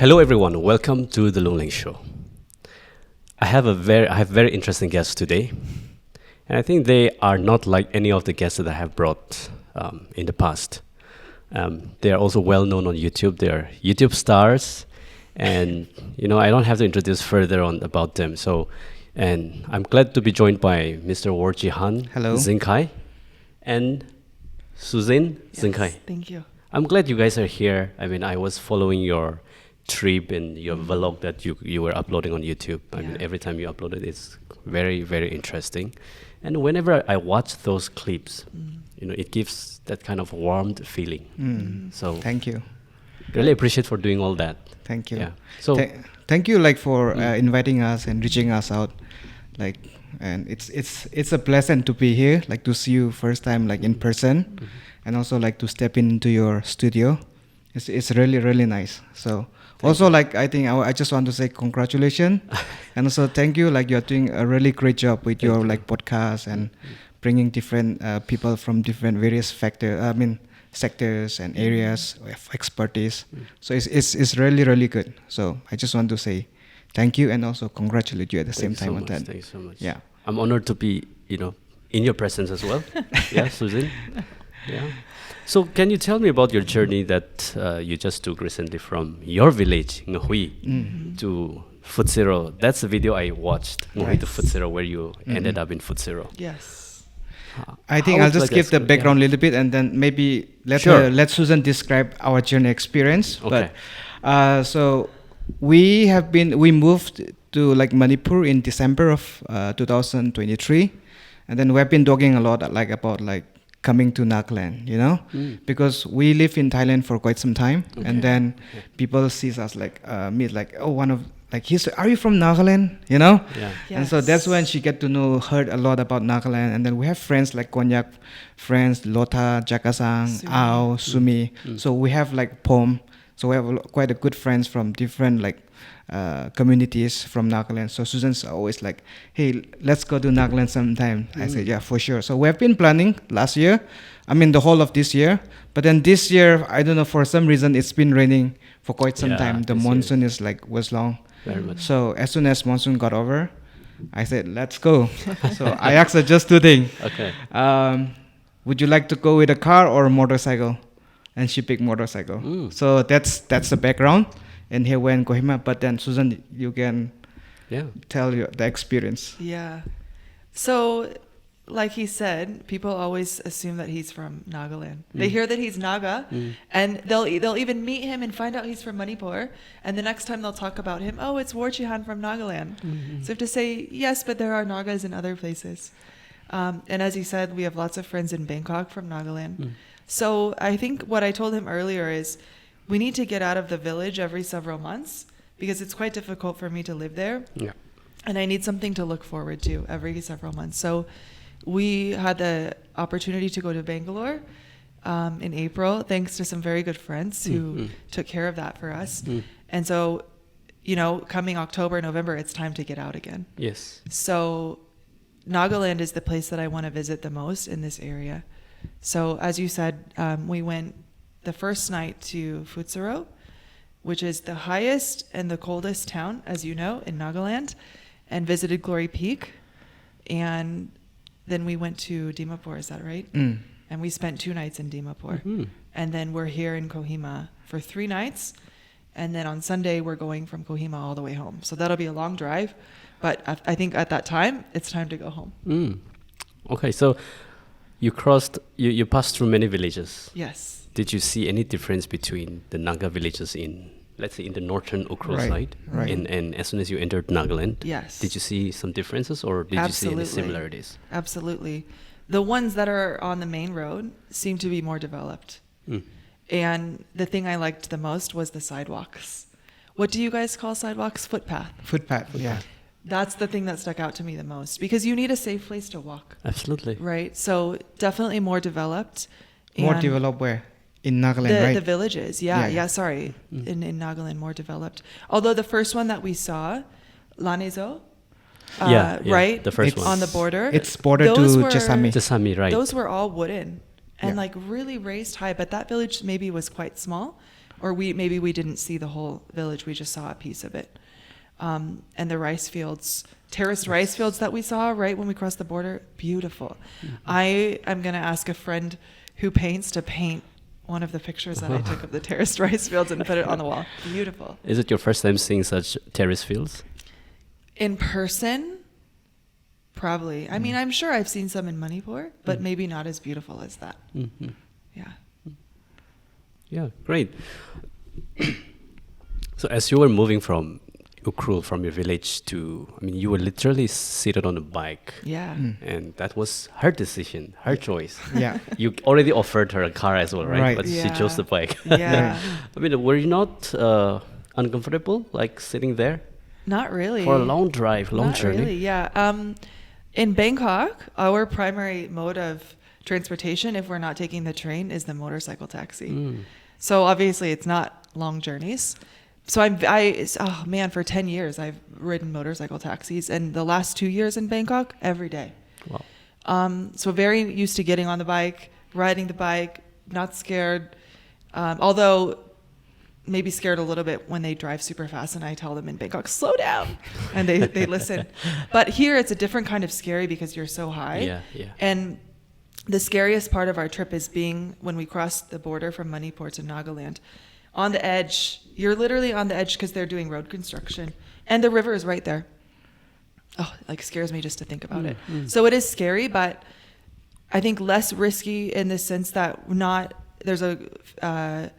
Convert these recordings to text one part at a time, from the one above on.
Hello everyone, welcome to the Lungleng show. I have very interesting guests today, and I think they are not like any of the guests that I have brought in the past. They are also well known on YouTube. They are YouTube stars, and I don't have to introduce further on about them. And I'm glad to be joined by Mr. Warjihan Hello. Zingkhai and Susan Zingkhai. Thank you. I'm glad you guys are here. I mean, I was following your trip and your vlog that you were uploading on YouTube. I mean, every time you upload it, it's very, very interesting. And whenever I watch those clips, it gives that kind of warmed feeling. So Thank you. really appreciate for doing all that. Thank you. Yeah. So Thank you for inviting us and reaching us out. And it's a pleasant to be here, to see you first time in person, and also to step into your studio. It's really, really nice. So I think I just want to say congratulations, and also thank you. You're doing a really great job with your podcast and bringing different people from different various sectors and areas of expertise. So it's really, really good. So I just want to say thank you and also congratulate you at the same time on that. Thank you so much. Yeah, I'm honored to be, in your presence as well. Yeah, Susan. Yeah. So can you tell me about your journey that you just took recently from your village, Ngahui, to Futsiro? That's the video I watched, Ngahui to Futsiro, where you ended up in Futsiro. Yes. I think How I'll was just like give the that? background a little bit, and then maybe Sure. let Susan describe our journey experience. Okay. But so we moved to Manipur in December of 2023, and then we've been talking a lot about coming to Nagaland, because we live in Thailand for quite some time, and then people sees us are you from Nagaland? Yeah. And so that's when she heard a lot about Nagaland, and then we have friends like Konyak friends, Lota, Jakasang, Sumi. Ao, Sumi. So we have Pom. So we have quite a good friends from different communities from Nagaland. So Susan's always hey, let's go to Nagaland sometime. I said, yeah, for sure. So we have been planning last year, the whole of this year. But then this year, I don't know, for some reason, it's been raining for quite some time. The this monsoon is was long. Very much. So as soon as monsoon got over, I said, let's go. So I asked her just two things. Okay. Would you like to go with a car or a motorcycle? And she picked motorcycle. So that's the background. And here we're in Kohima. But then Susan, you can tell the experience. Yeah. So, like he said, people always assume that he's from Nagaland. They hear that he's Naga, and they'll even meet him and find out he's from Manipur. And the next time they'll talk about him, oh, it's Warjihan from Nagaland. So you have to say, yes, but there are Nagas in other places. And as he said, we have lots of friends in Bangkok from Nagaland. So I think what I told him earlier is we need to get out of the village every several months because it's quite difficult for me to live there. Yeah. And I need something to look forward to every several months. So we had the opportunity to go to Bangalore in April, thanks to some very good friends who took care of that for us. And so, coming October, November, it's time to get out again. Yes. So Nagaland is the place that I want to visit the most in this area. So as you said, we went the first night to Futsiro, which is the highest and the coldest town, as you know, in Nagaland, and visited Glory Peak. And then we went to Dimapur, is that right? And we spent 2 nights in Dimapur. And then we're here in Kohima for 3 nights. And then on Sunday, we're going from Kohima all the way home. So that'll be a long drive. But I think at that time, it's time to go home. Okay, so you passed through many villages. Yes. Did you see any difference between the Naga villages in, let's say, in the northern Ukhrul side? Right. And as soon as you entered Nagaland, Yes. did you see some differences or did you see any similarities? Absolutely. The ones that are on the main road seem to be more developed. And the thing I liked the most was the sidewalks. What do you guys call sidewalks? Footpath. Footpath, yeah. That's the thing that stuck out to me the most because you need a safe place to walk. Absolutely. Right? So definitely more developed. More And developed where? In Nagaland, right? the villages, sorry. In Nagaland, more developed. Although the first one that we saw, Lanezo, right? The first one. On the border. It's border to Chesami. Chesami, right. Those were all wooden and really raised high, but that village maybe was quite small. or maybe we didn't see the whole village. We just saw a piece of it. And the rice fields, terraced rice fields that we saw right when we crossed the border, beautiful. I am going to ask a friend who paints to paint one of the pictures that I took of the terraced rice fields and put it on the wall. Beautiful. Is it your first time seeing such terrace fields? In person, probably. I mean, I'm sure I've seen some in Manipur, but maybe not as beautiful as that. Yeah. Yeah, great. So as you were moving from Ukhrul, from your village to, I mean, you were literally seated on a bike. Yeah. And that was her decision, her choice. Yeah. You already offered her a car as well, right? Right. But she Yeah. chose the bike. Yeah. I mean, were you not uncomfortable, like sitting there Not really. for a long drive, long Not journey? really, yeah. In Bangkok, our primary mode of transportation, if we're not taking the train, is the motorcycle taxi. So obviously it's not long journeys. So oh man, for 10 years I've ridden motorcycle taxis, and the last 2 years in Bangkok, every day. Wow. So very used to getting on the bike, riding the bike, not scared. Although maybe scared a little bit when they drive super fast and I tell them in Bangkok, slow down, and they listen. But here it's a different kind of scary because you're so high. Yeah, yeah. And the scariest part of our trip is being when we crossed the border from Manipur to Nagaland. On the edge, you're literally on the edge because they're doing road construction, and the river is right there. Oh, it like scares me just to think about it. So it is scary, but I think less risky in the sense that there's a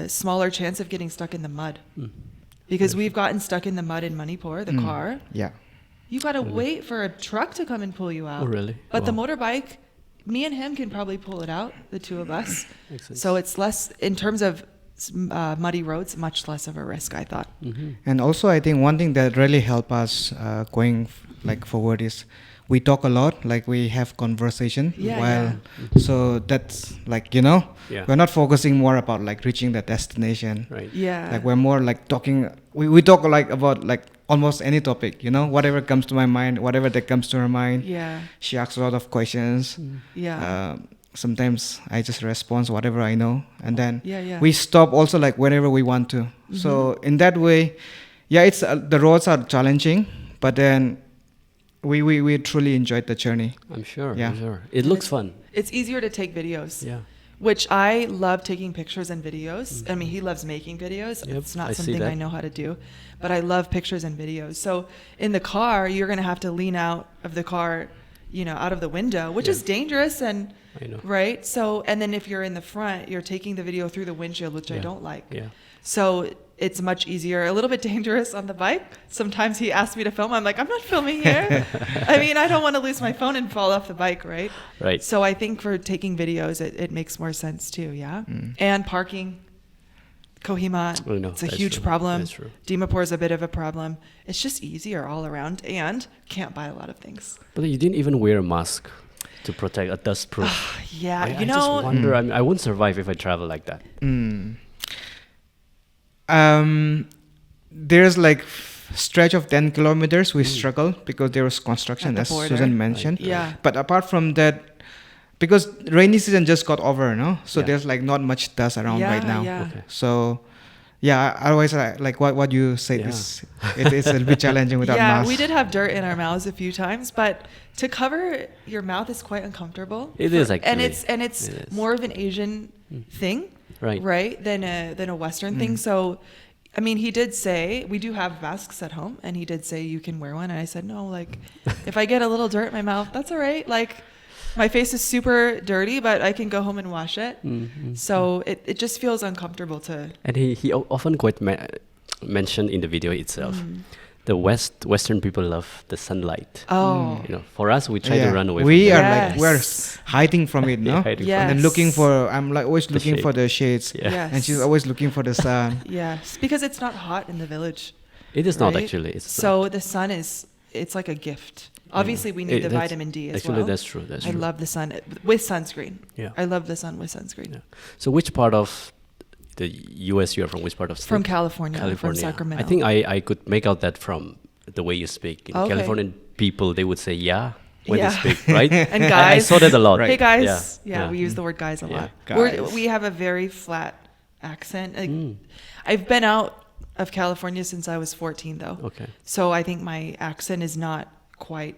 smaller chance of getting stuck in the mud, because we've gotten stuck in the mud in Manipur, the car. Yeah. You gotta wait for a truck to come and pull you out. Oh, really? But the Wow. motorbike, me and him can probably pull it out, the two of us. Makes sense. So it's less, in terms of muddy roads, much less of a risk, I thought. And also, I think one thing that really helped us going forward is we talk a lot, like we have conversation. Yeah, So that's Yeah. we're not focusing more about like reaching the destination. Right. Yeah. Like we're more like talking. We talk like about like almost any topic, whatever comes to my mind, whatever that comes to her mind. Yeah. She asks a lot of questions. Yeah. Sometimes I just respond whatever I know, and then Yeah. we stop also like whenever we want to. So in that way, yeah, it's the roads are challenging, but then we truly enjoyed the journey. I'm sure. Yeah. I'm sure. It looks fun. It's easier to take videos. Yeah. Which I love taking pictures and videos. I mean, he loves making videos. Yep, It's not I see something that. I know how to do, but I love pictures and videos. So in the car, you're going to have to lean out of the car, out of the window, which is dangerous and I know. right. So, and then if you're in the front, you're taking the video through the windshield, which I Yeah. don't like. Yeah. So it's much easier, a little bit dangerous on the bike. Sometimes he asks me to film. I'm like, I'm not filming here. I mean, I don't want to lose my phone and fall off the bike, right? Right. So I think for taking videos, it makes more sense too, yeah? And parking. Kohima, Oh, no, it's a that's huge true. problem. That's true. Dimapur is a bit of a problem. It's just easier all around and can't buy a lot of things. But you didn't even wear a mask to protect, a dust proof. Yeah, I just wonder. I mean, I wouldn't survive if I travel like that. There's like stretch of 10 kilometers we struggle because there was construction, At the as border. Susan mentioned. Yeah. But apart from that, because rainy season just got over, no? So Yeah. there's like not much dust around right now. Yeah. Okay. So yeah, otherwise like what you said Yeah. is it is a little bit challenging without Yeah, mask. we did have dirt in our mouths a few times, but to cover your mouth is quite uncomfortable. It is and actually. it's It is. more of an Asian thing, Right. than a Western thing. So, I mean, he did say we do have masks at home, and he did say you can wear one, and I said no. Like, if I get a little dirt in my mouth, that's all right. Like, my face is super dirty, but I can go home and wash it. So it just feels uncomfortable to. And he often quite mentioned in the video itself, the Western people love the sunlight. Oh. For us, we try to run away. We from are that. like we're Yes. hiding from it, no? Hiding from Yes. it. And looking for I'm like always looking shade. for the shades. Yeah. Yes. And she's always looking for the sun. Yes, because it's not hot in the village. It is not right? actually. It's So the sun it's like a gift. Obviously, we need the that's- vitamin D as actually, well. that's true. That's I true. love the sun with sunscreen. Yeah. I love the sun with sunscreen. Yeah. So which part of the U.S. you are from? Which part of state? From California, from California. Sacramento. I think I could make out that from the way you speak. Okay. Californian people, they would say yeah when Yeah. they speak, right? And I guys, saw that a lot. Hey guys, Yeah. we use the word guys a Yeah. lot. Guys. We have a very flat accent. Like, I've been out of California since I was 14, though. Okay. So I think my accent is not quite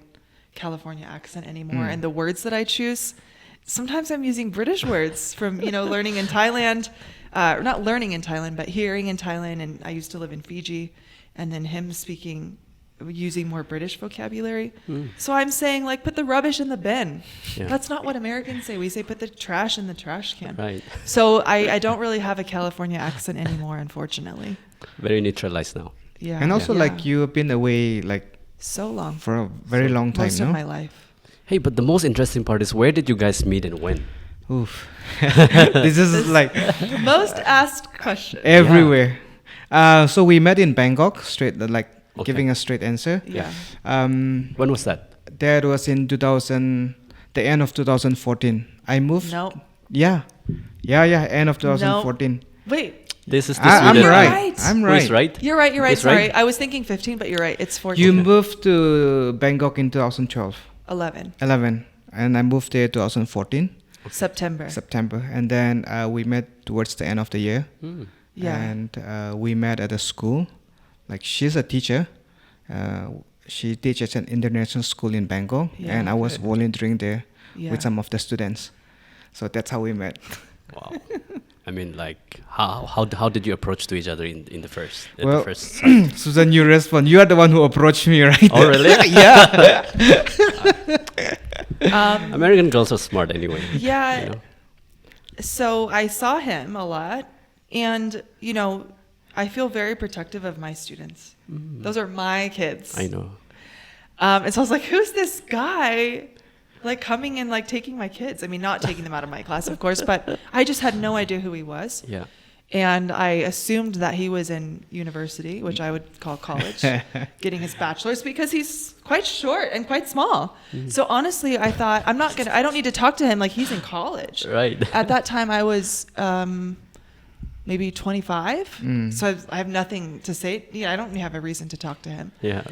California accent anymore. And the words that I choose, sometimes I'm using British words from, learning in Thailand, not learning in Thailand, but hearing in Thailand. And I used to live in Fiji, and then him using more British vocabulary. So I'm saying, like, put the rubbish in the bin. Yeah. That's not what Americans say. We say put the trash in the trash can. Right. So I don't really have a California accent anymore, unfortunately. Very neutralized now. Yeah. And also, Yeah. like, you've been away, like, so long. for a very long time, Most no? of my life. Hey, but the most interesting part is, where did you guys meet and when? Oof. This is like Most asked question. everywhere. So we met in Bangkok, giving a straight answer. Yeah. When was that? That was in the end of 2014. I moved. No. Yeah, end of 2014. Wait. This is the I'm Sweden. right. I'm Who right. is right? You're right. It's Sorry. right? I was thinking 15, but you're right. It's 14. You moved to Bangkok in 2012, 11. 11, and I moved there 2014 September. and then we met towards the end of the year. Yeah. And we met at a school. Like, she's a teacher. She teaches an international school in Bangkok, Yeah. and I was volunteering there Yeah. with some of the students. So that's how we met. Wow. I mean, like, how did you approach to each other in the first Well, the first sight? Susan, you respond. You are the one who approached me, right? Oh, really? Yeah. American girls are smart anyway. Yeah. You know? So I saw him a lot, and I feel very protective of my students. Those are my kids. I know. And so I was like, who's this guy, like, coming and, like, taking my kids? I mean, not taking them out of my class, of course, but I just had no idea who he was. Yeah. And I assumed that he was in university, which I would call college, getting his bachelor's, because he's quite short and quite small. So honestly, I thought, I don't need to talk to him like he's in college. Right. At that time, I was maybe 25. So I have nothing to say. Yeah, I don't have a reason to talk to him. Yeah.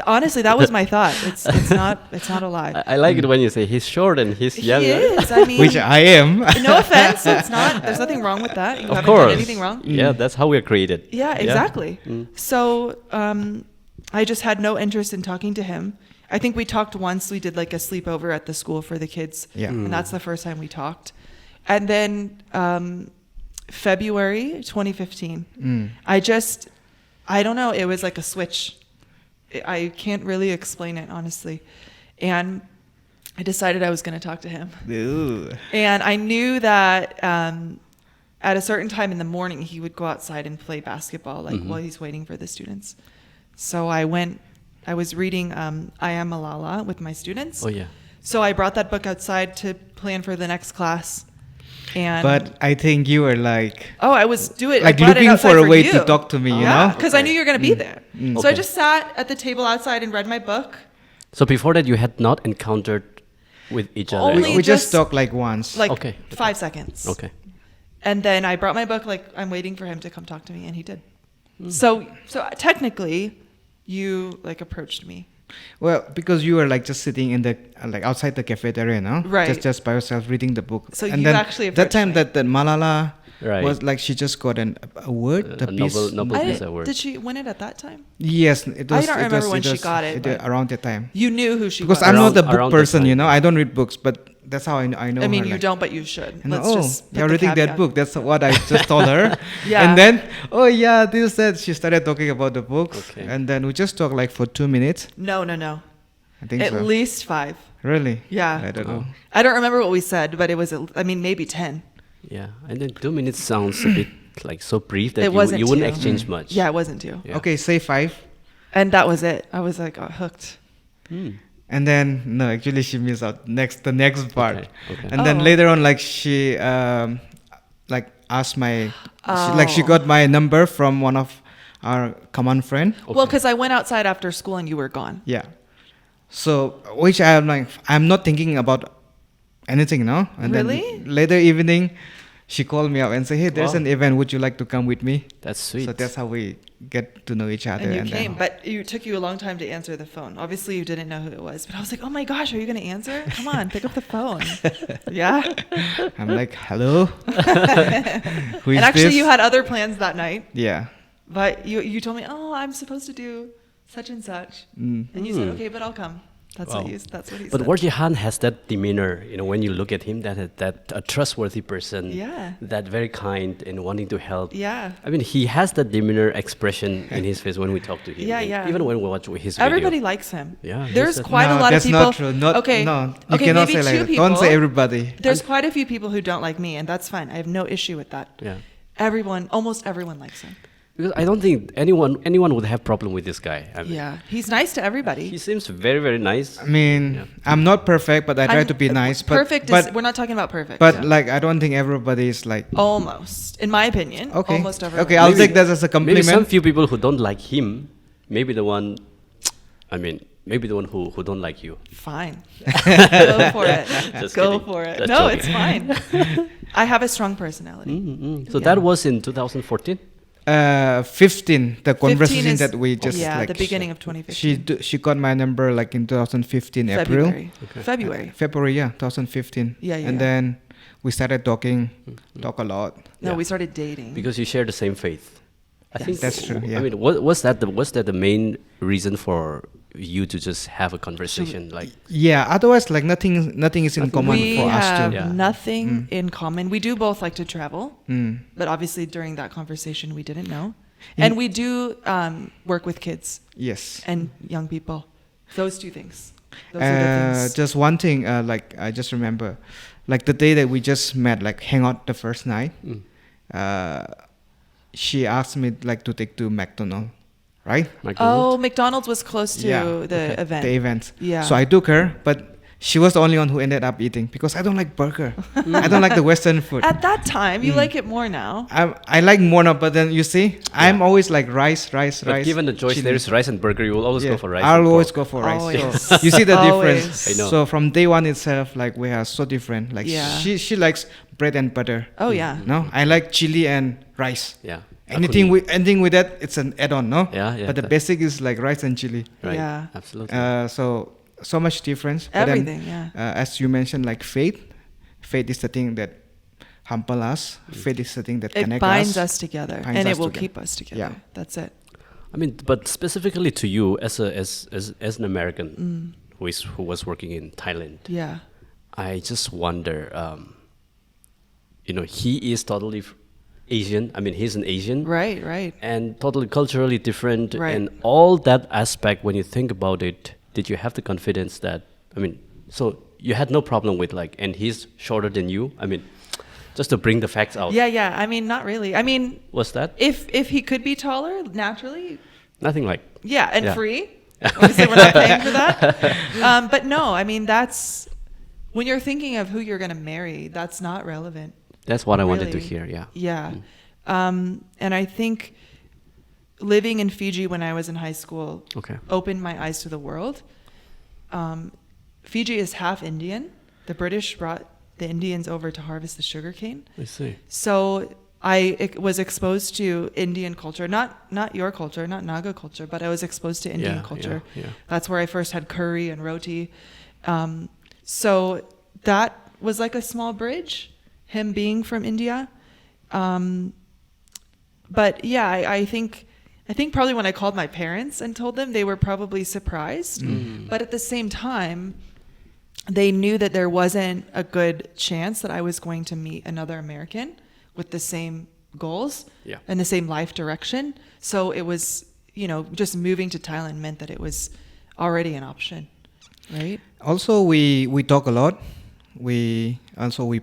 Honestly, that was my thought. It's not a lie. I like it when you say he's short and he's young. He is. I mean, Which I am. no offense. It's not. There's nothing wrong with that. You Of haven't done course. anything wrong. Yeah, that's how we're created. Yeah, exactly. So I just had no interest in talking to him. I think we talked once. We did like a sleepover at the school for the kids. Yeah. And that's the first time we talked. And then February 2015, I don't know. It was like a switch. I can't really explain it, honestly. And I decided I was going to talk to him. Ooh. And I knew that at a certain time in the morning, he would go outside and play basketball, like while he's waiting for the students. So I was reading I Am Malala with my students. Oh yeah. So I brought that book outside to plan for the next class. And But I think you were like I was doing like I brought it looking outside for a way you. to talk to me, you Yeah, know? because I knew you were going to be there. So I Okay. just sat at the table outside and read my book. So before that, you had not encountered with each other. Only- at We just just talked like once. Like Okay. 5 seconds. all? Okay. And then I brought my book, like I'm waiting for him to come talk to me, and he did. So technically, you like approached me. Well, because you were like just sitting in the like outside the cafeteria, no? Right. Just by yourself reading the book. So and you then actually that approached time me. that Malala Right. was like she just got an award, the A peace. Nobel Peace Award. Did she win it at that time? Yes, it was. don't remember when she got it, but- around the time. You knew who she Because was. I'm not a Around book the person, time. you know. I don't read books, but that's how I know. I mean, her, you like, don't, but you should. And Let's oh, just put you're the reading that caveat. book. That's what I just told her. Yeah. And then, oh yeah, this that she started talking about the books, Okay. and then we just talked like for 2 minutes. No. I think At so. least 5. Really? Yeah. I don't know. I don't remember what we said, but it was, maybe 10. Yeah, and then 2 minutes sounds a bit like so brief that It wasn't you wouldn't too. exchange much. Yeah, it wasn't too. Yeah. Okay, say 5. And that was it. I was like, hooked. And then no, actually she missed out the next part. Okay. And then Oh. later on, like she like asked my she Oh. got my number from one of our common friend. Well, because I went outside after school and you were gone. Yeah. So which I'm like I'm not thinking about anything now. And Really? then later evening, she called me up and said, "Hey, there's Wow. an event. Would you like to come with me?" That's sweet. So that's how we get to know each other. And you came, then, but it took you a long time to answer the phone. Obviously, you didn't know who it was, but I was like, "Oh my gosh, are you going to answer? Come on, pick up the phone." Yeah. I'm like, "Hello, who is And actually, this?" you had other plans that night, Yeah. but you told me, "Oh, I'm supposed to do such and such," and you said, "Okay, but I'll come." That's Wow. what he But said. Warjihan has that demeanor, when you look at him, that a trustworthy person, Yeah. that very kind and wanting to help. Yeah. I mean, he has that demeanor expression in his face when we talk to him. Yeah, and yeah. Even when we watch his video. Everybody likes him. Yeah, There's he's a- quite a No, lot of that's people. not true. Not, okay. No, you Okay, cannot maybe say like two that. people. Don't say everybody. There's quite a few people who don't like me, and that's fine. I have no issue with that. Yeah. Almost everyone likes him. Because I don't think anyone would have problem with this guy. I mean, Yeah, he's nice to everybody. he seems very, very nice. I mean, Yeah. I'm not perfect, but I try I'm- to be nice. But, perfect but, is, we're not talking about perfect. but like, I don't think everybody is like. Almost, in my opinion. Okay. Almost everyone. Okay, I'll Maybe- take that as a Maybe compliment. some few people who don't like him, maybe the one who don't like you. Fine. Go for it. Just Go kidding. for it. Just No, joking. it's fine. I have a strong personality. So Yeah. that was in 2014. 15, the 15 conversation is- that we just yeah, like. the beginning of 2015. She got my number like in 2015 April. February. February. February, yeah, 2015. Yeah, yeah, And yeah. then we started talking, talk a lot. No, Yeah. we started dating. Because you share the same faith. I think That's true, yeah. I mean, was that the main reason for you to just have a conversation? Like, Yeah, otherwise like nothing is in common we for us have two. Yeah. nothing in common. We do both like to travel, Mm. but obviously during that conversation we didn't know. In- And we do work with kids Yes. and young people. Those two things. Those are the things. Just one thing, like I just remember, like the day that we just met, like hang out the first night. She asked me like to take to McDonald's, right? McDonald's? Oh, McDonald's was close to Yeah, the event. The event. Yeah. So I took her, but she was the only one who ended up eating because I don't like burger. I don't like the Western food. At that time, you like it more now. I like more now, but then you see, I'm always like rice. But given the choice, chili. there is rice and burger. You will always go for rice. I'll and always pork. go for rice. Always. So you see the Always. difference. I know. So from day one itself, like we are so different. Like Yeah. she likes bread and butter. Oh yeah. No, I like chili and rice. Yeah. Anything with that, it's an add-on, no? Yeah, yeah, But the that- basic is like rice and chili. Right. Yeah. Absolutely. So much difference. But then, Everything, yeah. as you mentioned, like faith is the thing that humble us. Faith is the thing that It connects binds us together, Binds and us it will together. keep us together. Yeah. That's it. I mean, but specifically to you as an American who was working in Thailand, Yeah. I just wonder. He is totally Asian. I mean, he's an Asian, Right. Right. and totally culturally different, Right. and all that aspect. When you think about it, did you have the confidence that? I mean, so you had no problem with and he's shorter than you. I mean, just to bring the facts out. Yeah. Yeah. I mean, not really. I mean, Was that if he could be taller naturally, nothing like? yeah, and Yeah. free. Obviously, we're not paying for that. But no, I mean, that's when you're thinking of who you're going to marry. That's not relevant. That's what I wanted to Really. hear. Yeah. Yeah. And I think living in Fiji when I was in high school Okay. opened my eyes to the world. Fiji is half Indian. The British brought the Indians over to harvest the sugarcane. I see. So I was exposed to Indian culture, not your culture, not Naga culture, but I was exposed to Indian Yeah, culture. yeah. That's where I first had curry and roti. So that was like a small bridge, him being from India. But yeah, I think probably when I called my parents and told them, they were probably surprised. But at the same time, they knew that there wasn't a good chance that I was going to meet another American with the same goals Yeah. and the same life direction. So it was, just moving to Thailand meant that it was already an option, right? Also, we talk a lot. We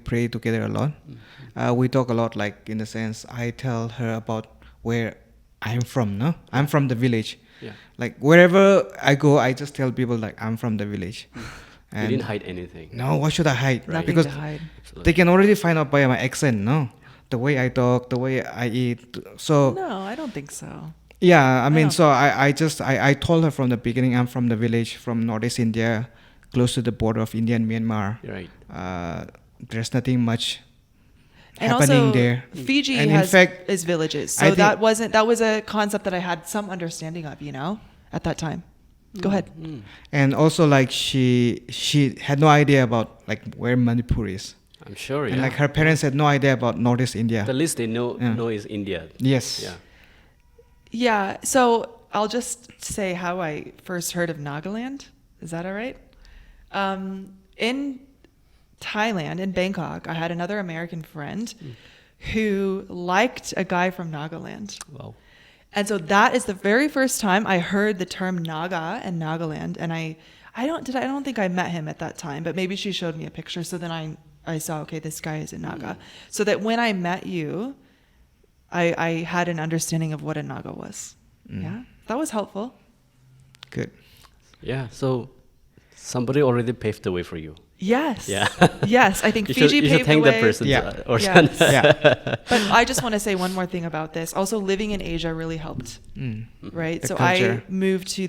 pray together a lot. We talk a lot, like in the sense I tell her about where I'm from. No, I'm from the village. Yeah. Like wherever I go, I just tell people like I'm from the village. You didn't hide anything. No, why should I hide? Right. Nothing Because to hide. they can already find out by my accent. No, the way I talk, the way I eat. So No, I don't think so. yeah, I mean, don't- so I told her from the beginning I'm from the village from Northeast India, close to the border of India and Myanmar. Right. There's nothing much And happening also, there. Fiji And in has fact, is villages, I so think- that was a concept that I had some understanding of, at that time. Go ahead. And also like she had no idea about like where Manipur is. I'm sure, yeah. And like her parents had no idea about Northeast India. The least they know Yeah. know is India. Yes. Yeah. Yeah, so I'll just say how I first heard of Nagaland. Is that all right? In Thailand, in Bangkok, I had another American friend who liked a guy from Nagaland. Wow. And so that is the very first time I heard the term Naga and Nagaland. And I don't think I met him at that time, but maybe she showed me a picture. So then I saw, okay, this guy is a Naga. So that when I met you, I had an understanding of what a Naga was. Yeah, that was helpful. Good. Yeah. So somebody already paved the way for you. Yes. Yeah. Yes, I think You Fiji should paved thank the that way. person. Yeah. Or Yes. Yeah. But I just want to say one more thing about this. Also, living in Asia really helped, right? The So culture. I moved to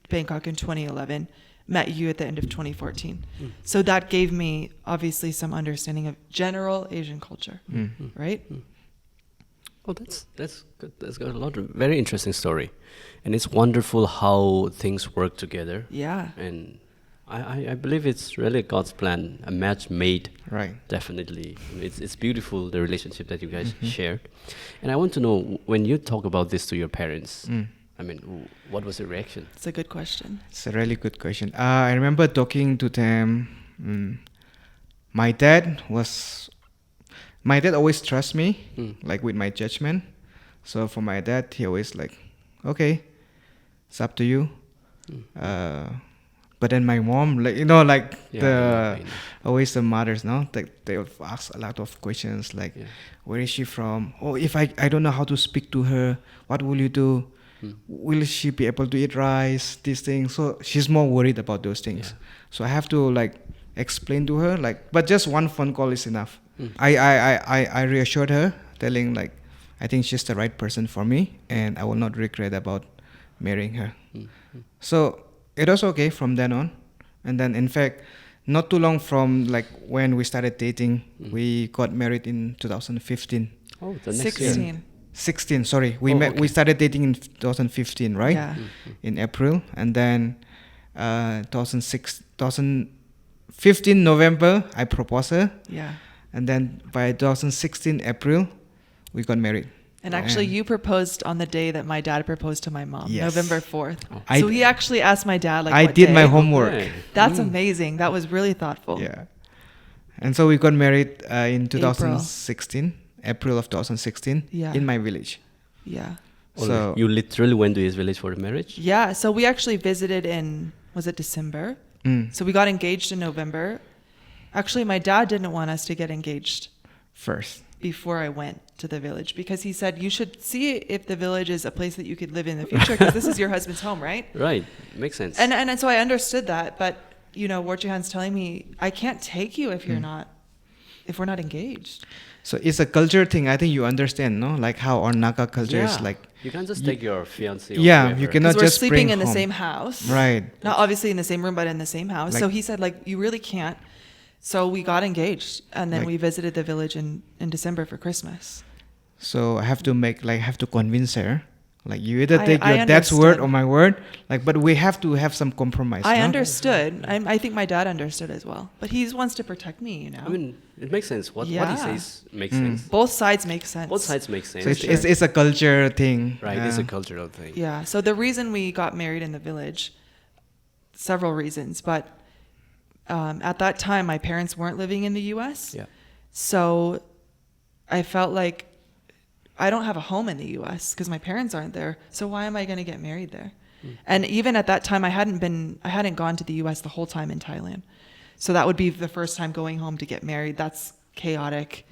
Bangkok in 2011, met you at the end of 2014. So that gave me obviously some understanding of general Asian culture, right? Oh, that's good. That's got a lot of very interesting story, and it's wonderful how things work together. Yeah. And I believe it's really God's plan, a match made. Right. Definitely, it's beautiful, the relationship that you guys shared. And I want to know, when you talk about this to your parents, I mean, what was the reaction? It's a good question. It's a really good question. I remember talking to them. My dad always trusts me, like with my judgment. So for my dad, he always like, okay, it's up to you. But then my mom, like, Yeah, I know. always the mothers, no, they will ask a lot of questions like, where is she from? Oh, if I don't know how to speak to her, what will you do? Will she be able to eat rice? These things. So she's more worried about those things. Yeah. So I have to like explain to her, like, but just one phone call is enough. I reassured her, telling like, I think she's the right person for me, and I will not regret about marrying her. So it was okay from then on. And then in fact, not too long from like when we started dating, we got married in 2015. Oh, the next year. 16. 16, sorry. We Oh, okay. We started dating in 2015, right? Yeah. In April. And then 2015 November, I proposed her. Yeah. And then by 2016 April, we got married. And actually, you proposed on the day that my dad proposed to my mom, Yes. November 4th. I- So he actually asked my dad, like, I what did my day? homework. Okay. That's amazing. That was really thoughtful. Yeah. And so we got married in 2016, April of 2016, Yeah. in my village. Yeah. Oh, So you literally went to his village for the marriage? Yeah. So we actually visited in, was it December? So we got engaged in November. Actually, my dad didn't want us to get engaged first. before I went to the village because he said, you should see if the village is a place that you could live in the future because this is your husband's home, right? Right. Makes sense. And so I understood that. But, Warjihan's telling me, I can't take you if you're not, if we're not engaged. So it's a culture thing. I think you understand, no? Like how our Naga culture is like. You can't just take your fiance. Yeah, wherever. you cannot Because we're just sleeping bring in the home. same house. Right. Not obviously in the same room, but in the same house. Like- So he said, like, you really can't. So we got engaged. And then Like- we visited the village in December for Christmas. So I have to convince her. Like you either take I your dad's word understood. or my word. Like, but we have to have some compromise. I no? understood. I think my dad understood as well. But he wants to protect me, I mean, it makes sense. What he Yeah. says makes sense. Both sides make sense. Both sides make sense. So it's a culture thing. Right, it's a cultural thing. Yeah. So the reason we got married in the village, several reasons, but at that time my parents weren't living in the U.S. Yeah. So I felt like I don't have a home in the U.S. because my parents aren't there. So why am I going to get married there? And even at that time, I hadn't gone to the U.S. the whole time in Thailand. So that would be the first time going home to get married. That's chaotic.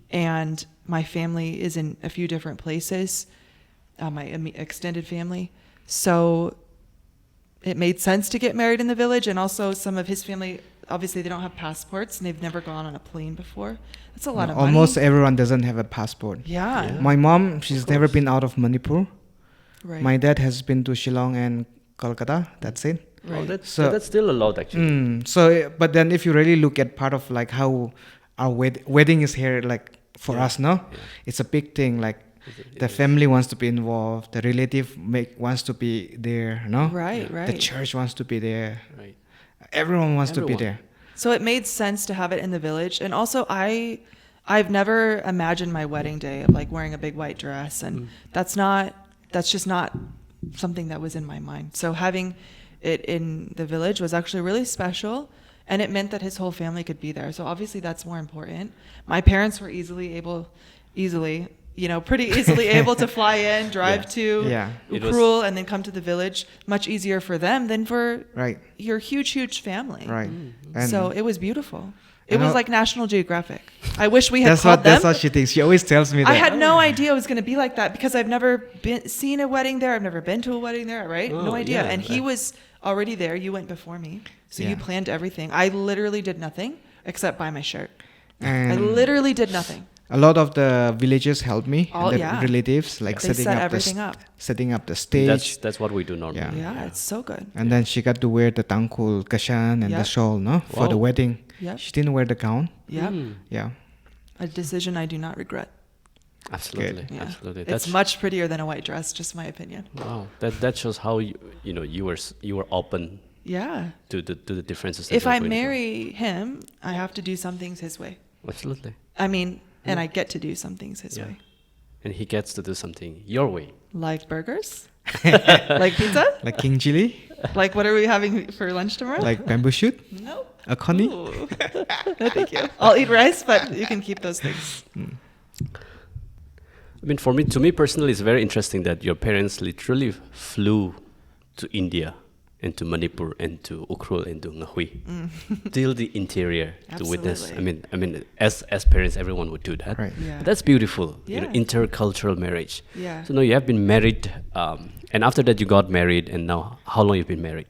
And my family is in a few different places, my extended family. So it made sense to get married in the village. And also some of his family, obviously they don't have passports and they've never gone on a plane before. That's a lot of money. Almost everyone doesn't have a passport. Yeah. My mom, she's never been out of Manipur. Right. My dad has been to Shillong and Kolkata. That's it. Oh, Right. that's So- still a lot actually. So, but then if you really look at part of like how our wedding is here, like for us, no? Yeah. It's a big thing. Like It the is. family wants to be involved, the relative wants to be there, no? Right, Yeah. right. The church wants to be there. Right. Everyone wants to be Everyone. there. So it made sense to have it in the village. And also I've never imagined my wedding day of like wearing a big white dress, and that's just not something that was in my mind. So having it in the village was actually really special, and it meant that his whole family could be there. So obviously that's more important. My parents were pretty easily able to fly in, drive Yeah. to Yeah. It was- Ukrul, and then come to the village. Much easier for them than for Right. your huge family. Right. And So it was beautiful. It And was how- like National Geographic. I wish we had that's called what them. that's what she thinks. She always tells me that. I had no idea it was going to be like that because I've never seen a wedding there. I've never been to a wedding there, right? Oh, No idea. yeah, And he that- was already there. You went before me. So you Yeah. planned everything. I literally did nothing except buy my shirt. I And literally did nothing. a lot of the villagers helped me, All- and the yeah. relatives, like They setting set up everything up. setting up the stage. That's what we do normally. Yeah. Yeah, it's so good. And then she got to wear the Tangkhul Kashan and the Yep. shawl, no, for the Wow. wedding. Yep. She didn't wear the gown. Yeah. Yeah. A decision I do not regret. Absolutely. Yeah. Absolutely. It's much prettier than a white dress, just my opinion. Wow. That shows how you were open Yeah. to the differences. that If you were I going to go. marry him, I have to do some things his way. Absolutely. I mean, and I get to do some things his Yeah. way. And he gets to do something your way. Like burgers? Like pizza? Like king chili, Like what are we having for lunch tomorrow? like bamboo shoot, Nope. a coney. Ooh. No, thank you. I'll eat rice, but you can keep those things. I mean, to me personally, it's very interesting that your parents literally flew to India and to Manipur and to Ukrul and to Ngahui, till the interior to witness. Absolutely. I mean, as parents, everyone would do that. Right. Yeah. But that's beautiful. Yeah. Intercultural marriage. Yeah. So now you have been married, and after that you got married, and now how long you've been married?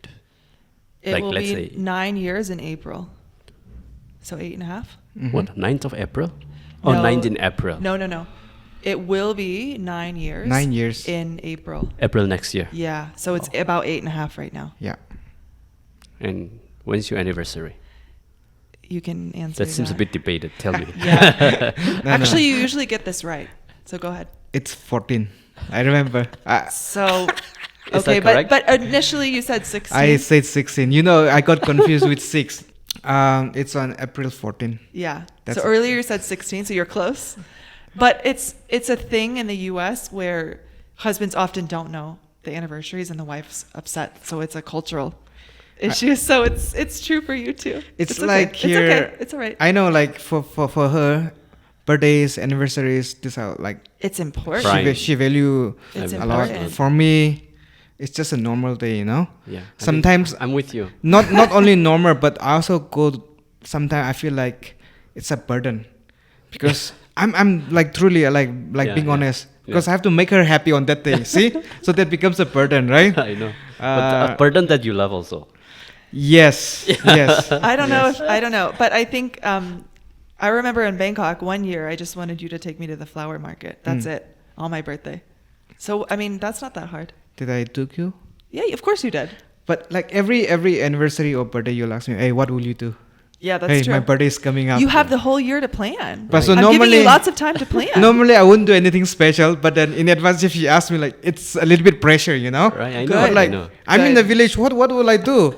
It Like, will let's be say- 9 years in April. So 8.5? What, 9th of April? Oh, No. 19 April. No. It will be 9 years. 9 years. In April. April next year. Yeah. So it's about 8.5 right now. Yeah. And when's your anniversary? You can answer That seems a bit debated. Tell me. Yeah. No, Actually, you usually get this right. So go ahead. It's 14. I remember. So, Is okay, that correct? but initially you said 16. I said 16. You know, I got confused with 6. It's on April 14. Yeah. That's So it. earlier you said 16, so you're close. But it's a thing in the U.S. where husbands often don't know the anniversaries and the wife's upset. So it's a cultural issue. So it's true for you too. It's okay. like here. It's okay. It's all right. I know, like for her, birthdays, anniversaries, these are like It's important. Prime. she value It's a lot. important. For me, it's just a normal day, you know. Yeah. I Sometimes think I'm with you. not only normal, but I also go. Sometimes I feel like it's a burden because I'm like truly like Yeah, being yeah. honest because Yeah. I have to make her happy on that day. See, so that becomes a burden, right? I know. But a burden that you love also. Yes, yes. I don't know, but I think I remember in Bangkok one year I just wanted you to take me to the flower market. That's it on my birthday. So I mean that's not that hard. Did I took you? Yeah, of course you did. But like every anniversary or birthday, you'll ask me, "Hey, what will you do?" Yeah, that's Hey, true. my birthday is coming up. You have the whole year to plan. But so I'm giving normally, you lots of time to plan. normally I wouldn't do anything special. But then in advance, if you ask me, like it's a little bit pressure, you know. Right? I know. Good. I Like know. I'm in the Good. village. What will I do?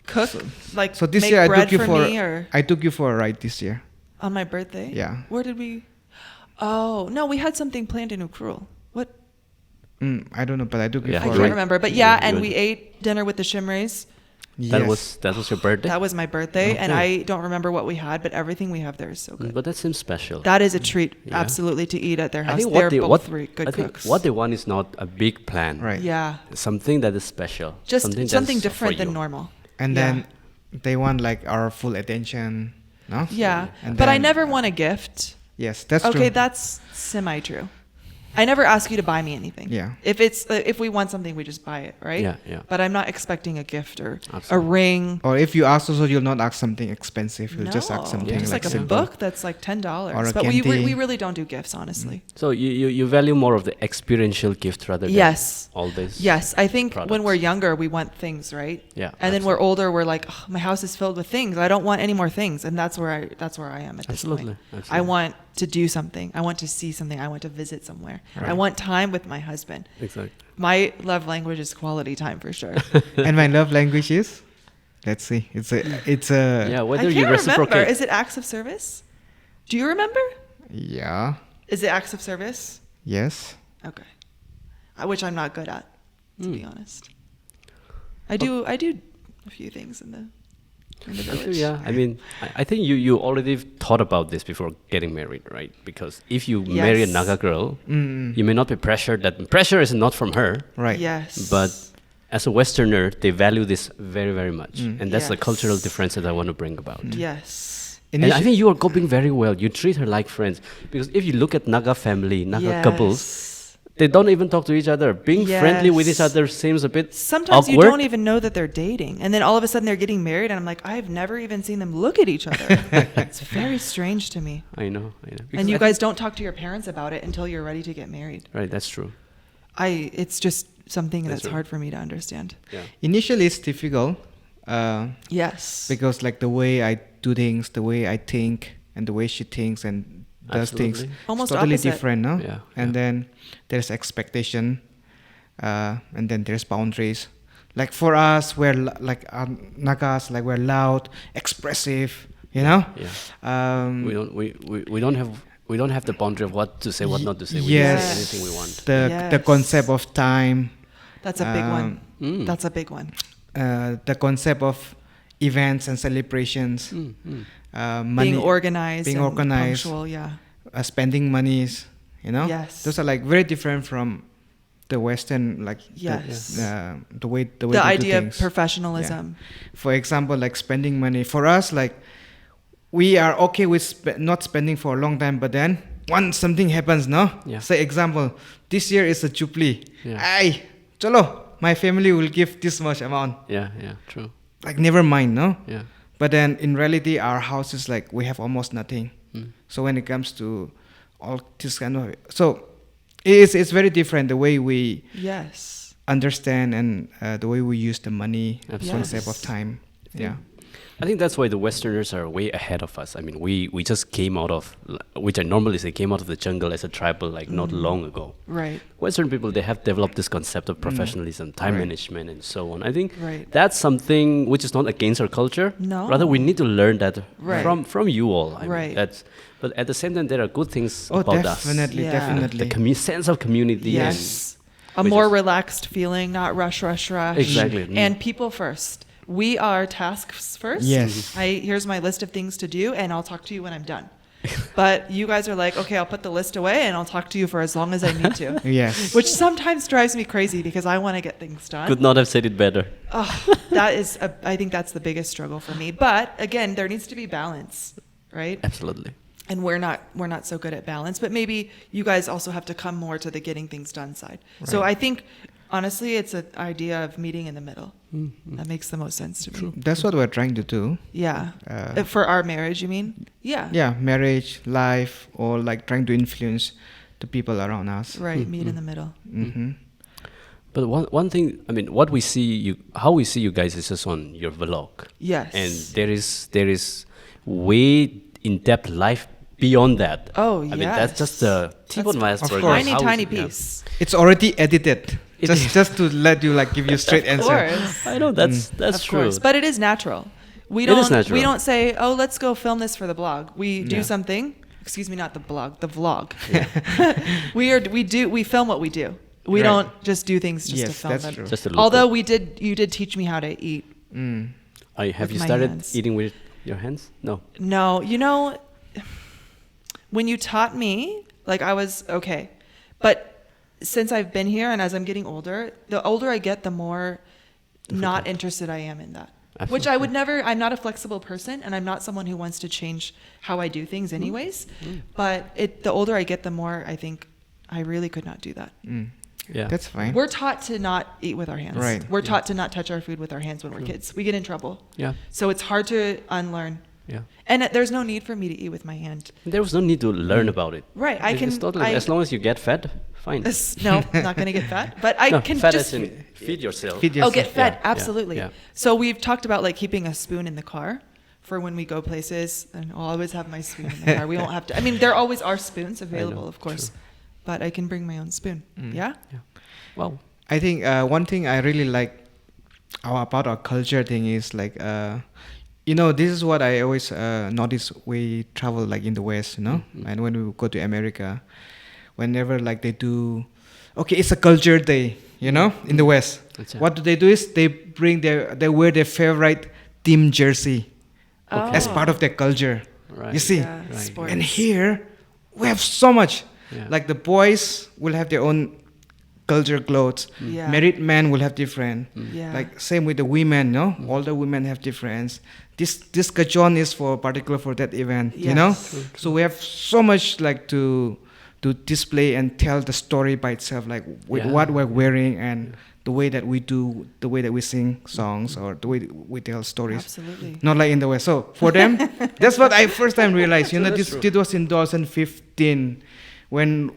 Cook, like So this make year I bread took you for me or I took you for a ride this year. on my birthday. Yeah. Where did we? Oh no, we had something planned in Ukrul. What? I don't know, but I took you Yeah, I for can't a ride. remember. But yeah, You and went. we ate dinner with the Shimrays. Yes. That was your birthday. That was my birthday, and Okay. I don't remember what we had, but everything we have there is so good. But that seems special. That is a treat, Yeah. absolutely, to eat at their I house. think They're both good I think cooks. what they want is not a big plan. Right. Yeah, Something that is special. just that's something for different than you. normal. And Yeah. then they want like our full attention. No. Yeah, And but I then- never want a gift. Yes, that's Okay, true. that's semi-true. I never ask you to buy me anything. Yeah. If we want something, we just buy it, right? Yeah, yeah. But I'm not expecting a gift or a Absolutely. ring. Or if you ask also, you'll not ask something expensive. You'll No, just ask something just like a simple. book that's like $10. Or a But we candy. really don't do gifts, honestly. So you value more of the experiential gift rather than Yes. all this. Yes, I think when products. we're younger, we want things, right? Yeah, And then we're older, we're like, oh, my house is filled with things. I don't want any more things, and that's where I am at this Absolutely, point. absolutely. I want to do something. I want to see something. I want to visit somewhere. I want time with my husband. Exactly. My love language is quality time for sure. And my love language is, let's see, it's a Yeah, I whether can't you remember. reciprocate. Is it acts of service? Do you remember? yeah, Is it acts of service? yes. Okay. Which I'm not good at, to be honest. I do a few things in the village. Yeah, I mean, I think you already thought about this before getting married, right? Because if you marry a Yes. Naga girl, you may not be pressured. That pressure is not from her, Right. Yes. but as a Westerner, they value this very, very much, and that's the Yes. cultural difference that I want to bring about. Yes. And I think you are coping very well. You treat her like friends, because if you look at Naga family, Naga couples, they don't even talk to each other. Being friendly with each Yes. other seems a bit Sometimes awkward. you don't even know that they're dating, and then all of a sudden they're getting married, and I'm like, I've never even seen them look at each other. It's very strange to me. I know. And Because you I guys don't talk to your parents about it until you're ready to get married. think- right? That's true. It's just something that's right. hard for me to understand. Yeah. Initially, it's difficult Yes. because like the way I do things, the way I think, and the way she thinks and does things, Absolutely. Almost totally opposite. different, no? Yeah, And yeah. then there's expectation, and then there's boundaries. Like for us, we're Nagas, like we're loud, expressive, you know. Yeah. We don't have the boundary of what to say, what not to say. We Yes. can say anything we want. The Yes. concept of time, That's a big one. Mm. That's a big one. the concept of events and celebrations, money, Being organized. being and organized. Punctual, yeah. Spending monies, you know. Yes. Those are like very different from the Western, like Yes. the way The they do idea of things. professionalism. For example, like spending money for us, like we are okay with not spending for a long time, but then once something happens, no. Yeah. Say example, this year is a Jubilee. Yeah. Ay, chalo, my family will give this much amount. Yeah, true. Like never mind, no. Yeah. But then in reality, our house is like we have almost nothing. Mm. So when it comes to all this kind of, so it's very different the way we Yes. understand and the way we use the money Absolutely. concept of time. Yeah. I think that's why the Westerners are way ahead of us. I mean, we just came out of, which I normally say, came out of the jungle as a tribal like not long ago. Right. Western people, they have developed this concept of professionalism, time Right. management, and so on. I think Right. that's something which is not against our culture. No. Rather, we need to learn that Right. from you all. I mean, Right. but at the same time, there are good things Oh, about us. definitely, Yeah. definitely. The sense of community. Yes. A which more is- relaxed feeling, not rush. Exactly. Mm. And people first. We are tasks first. Yes. Here's my list of things to do, and I'll talk to you when I'm done. But you guys are like, okay, I'll put the list away, and I'll talk to you for as long as I need to. Yes. Which sometimes drives me crazy because I want to get things done. Could not have said it better. Oh, I think that's the biggest struggle for me. But again, there needs to be balance, right? Absolutely. And we're not so good at balance. But maybe you guys also have to come more to the getting things done side. So I think honestly, it's an idea of meeting in the middle. That makes the most sense to me. That's what we're trying to do. Yeah. Uh, For our marriage, you mean? Yeah. Yeah, marriage, life, or like trying to influence the people around us. Right. Meet in the middle. Mm-hmm. But one thing, I mean, how we see you guys is just on your vlog. Yes. And there is way in-depth life beyond that. Oh, I mean, that's just the tip That's on my iceberg. course. tiny Yeah. piece. It's already edited. It Just to let you like give you straight Of answer. course. I know that's Of true. course. But it is natural. We It is don't natural. we don't say, "Oh, let's go film this for the blog." We do Yeah. something. Excuse me, not the blog, the vlog. we film what we do. We Right. don't just do things just to Yes, film that's them. true. Just a look Although good. you did teach me how to eat. Mm. Have with you my started hands. eating with your hands? No. No, when you taught me, like I was okay. But since I've been here and as I'm getting older, the older I get, the more not interested I am in that. Which I would never, I'm not a flexible person and I'm not someone who wants to change how I do things anyways. But the older I get, the more I think I really could not do that. Yeah. That's fine. We're taught to not eat with our hands. Right. We're taught to not touch our food with our hands when we're kids. We get in trouble. Yeah. So it's hard to unlearn. Yeah. And there's no need for me to eat with my hand. There was no need to learn about it. Right. I It's can. totally, as long as you get fed, fine. No, I'm not going to get fat. But I No, can fed just. as in feed yourself. Feed Oh, yourself. get fed. Yeah, yeah, Absolutely. yeah. So we've talked about like keeping a spoon in the car for when we go places, and I'll always have my spoon in the car. We won't have to. I mean, there always are spoons available, of course, but I can bring my own spoon. Yeah. Yeah. Well, I think one thing I really like about our culture thing is like, this is what I always notice. We travel like in the West, and when we go to America, whenever like they do, okay, it's a culture day, in the West. What do? Is they wear their favorite team jersey as part of their culture. right. You see, Yeah, sports. and here we have so much. Yeah. Like the boys will have their own culture clothes. Yeah. Married men will have different. Yeah. Like same with the women, no? All the women have difference. This kachon is for particular for that event, Yes. So we have so much like to display and tell the story by itself, like with what we're wearing and the way that we do, the way that we sing songs or the way we tell stories. Absolutely. Not like in the West. So for them, that's what I first time realized. That's This was in 2015 when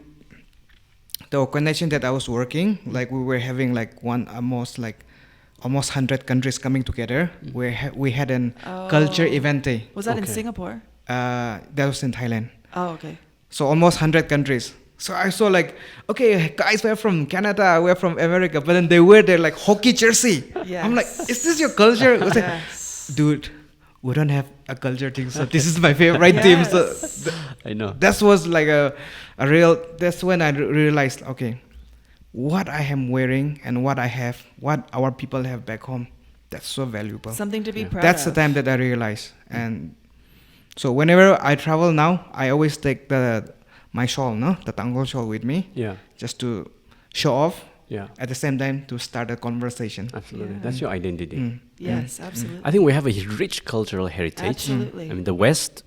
the organization that I was working, like we were having like almost 100 countries coming together. We had an culture event day. Was that in Okay. Singapore? That was in Thailand. Oh, okay. So almost 100 countries. So I saw like, okay, guys, we're from Canada, we're from America, but then they wear their like hockey jersey. Yes. I'm like, is this your culture? I was like, Yes. dude, we don't have a culture thing, so this is my favorite team. So I know. that was like a real. That's when I realized, okay, what I am wearing and what I have, what our people have back home, that's so valuable. Something to be proud That's of. the time that I realized. And so whenever I travel now, I always take my shawl, the Tangkhul shawl with me, Yeah. just to show off. Yeah. At the same time, to start a conversation. Absolutely. Yeah. That's your identity. Yes, absolutely. I think we have a rich cultural heritage. Absolutely. I mean, the West,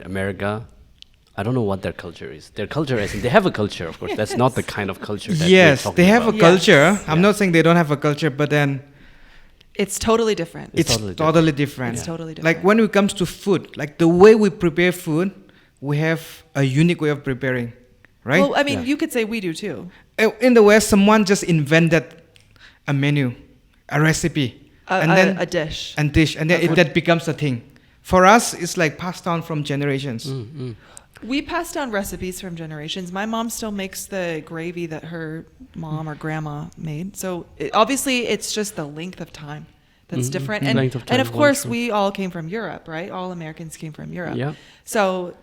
America, I don't know what their culture is. Their culture is, they have a culture, of course. That's not the kind of culture that Yes, we're they talking have about. a culture. Yes. I'm not saying they don't have a culture, but then It's totally different. it's totally totally different. It's totally different. Like when it comes to food, like the way we prepare food, we have a unique way of preparing, right? Well, I mean, Yeah. you could say we do too. In the West, someone just invented a menu, a recipe, and then A dish. and dish, and then that becomes a thing. For us, it's like passed down from generations. We pass down recipes from generations. My mom still makes the gravy that her mom or grandma made. So obviously, it's just the length of time that's different. And, Length of and of time, course, true. we all came from Europe, right? All Americans came from Europe. Yeah. So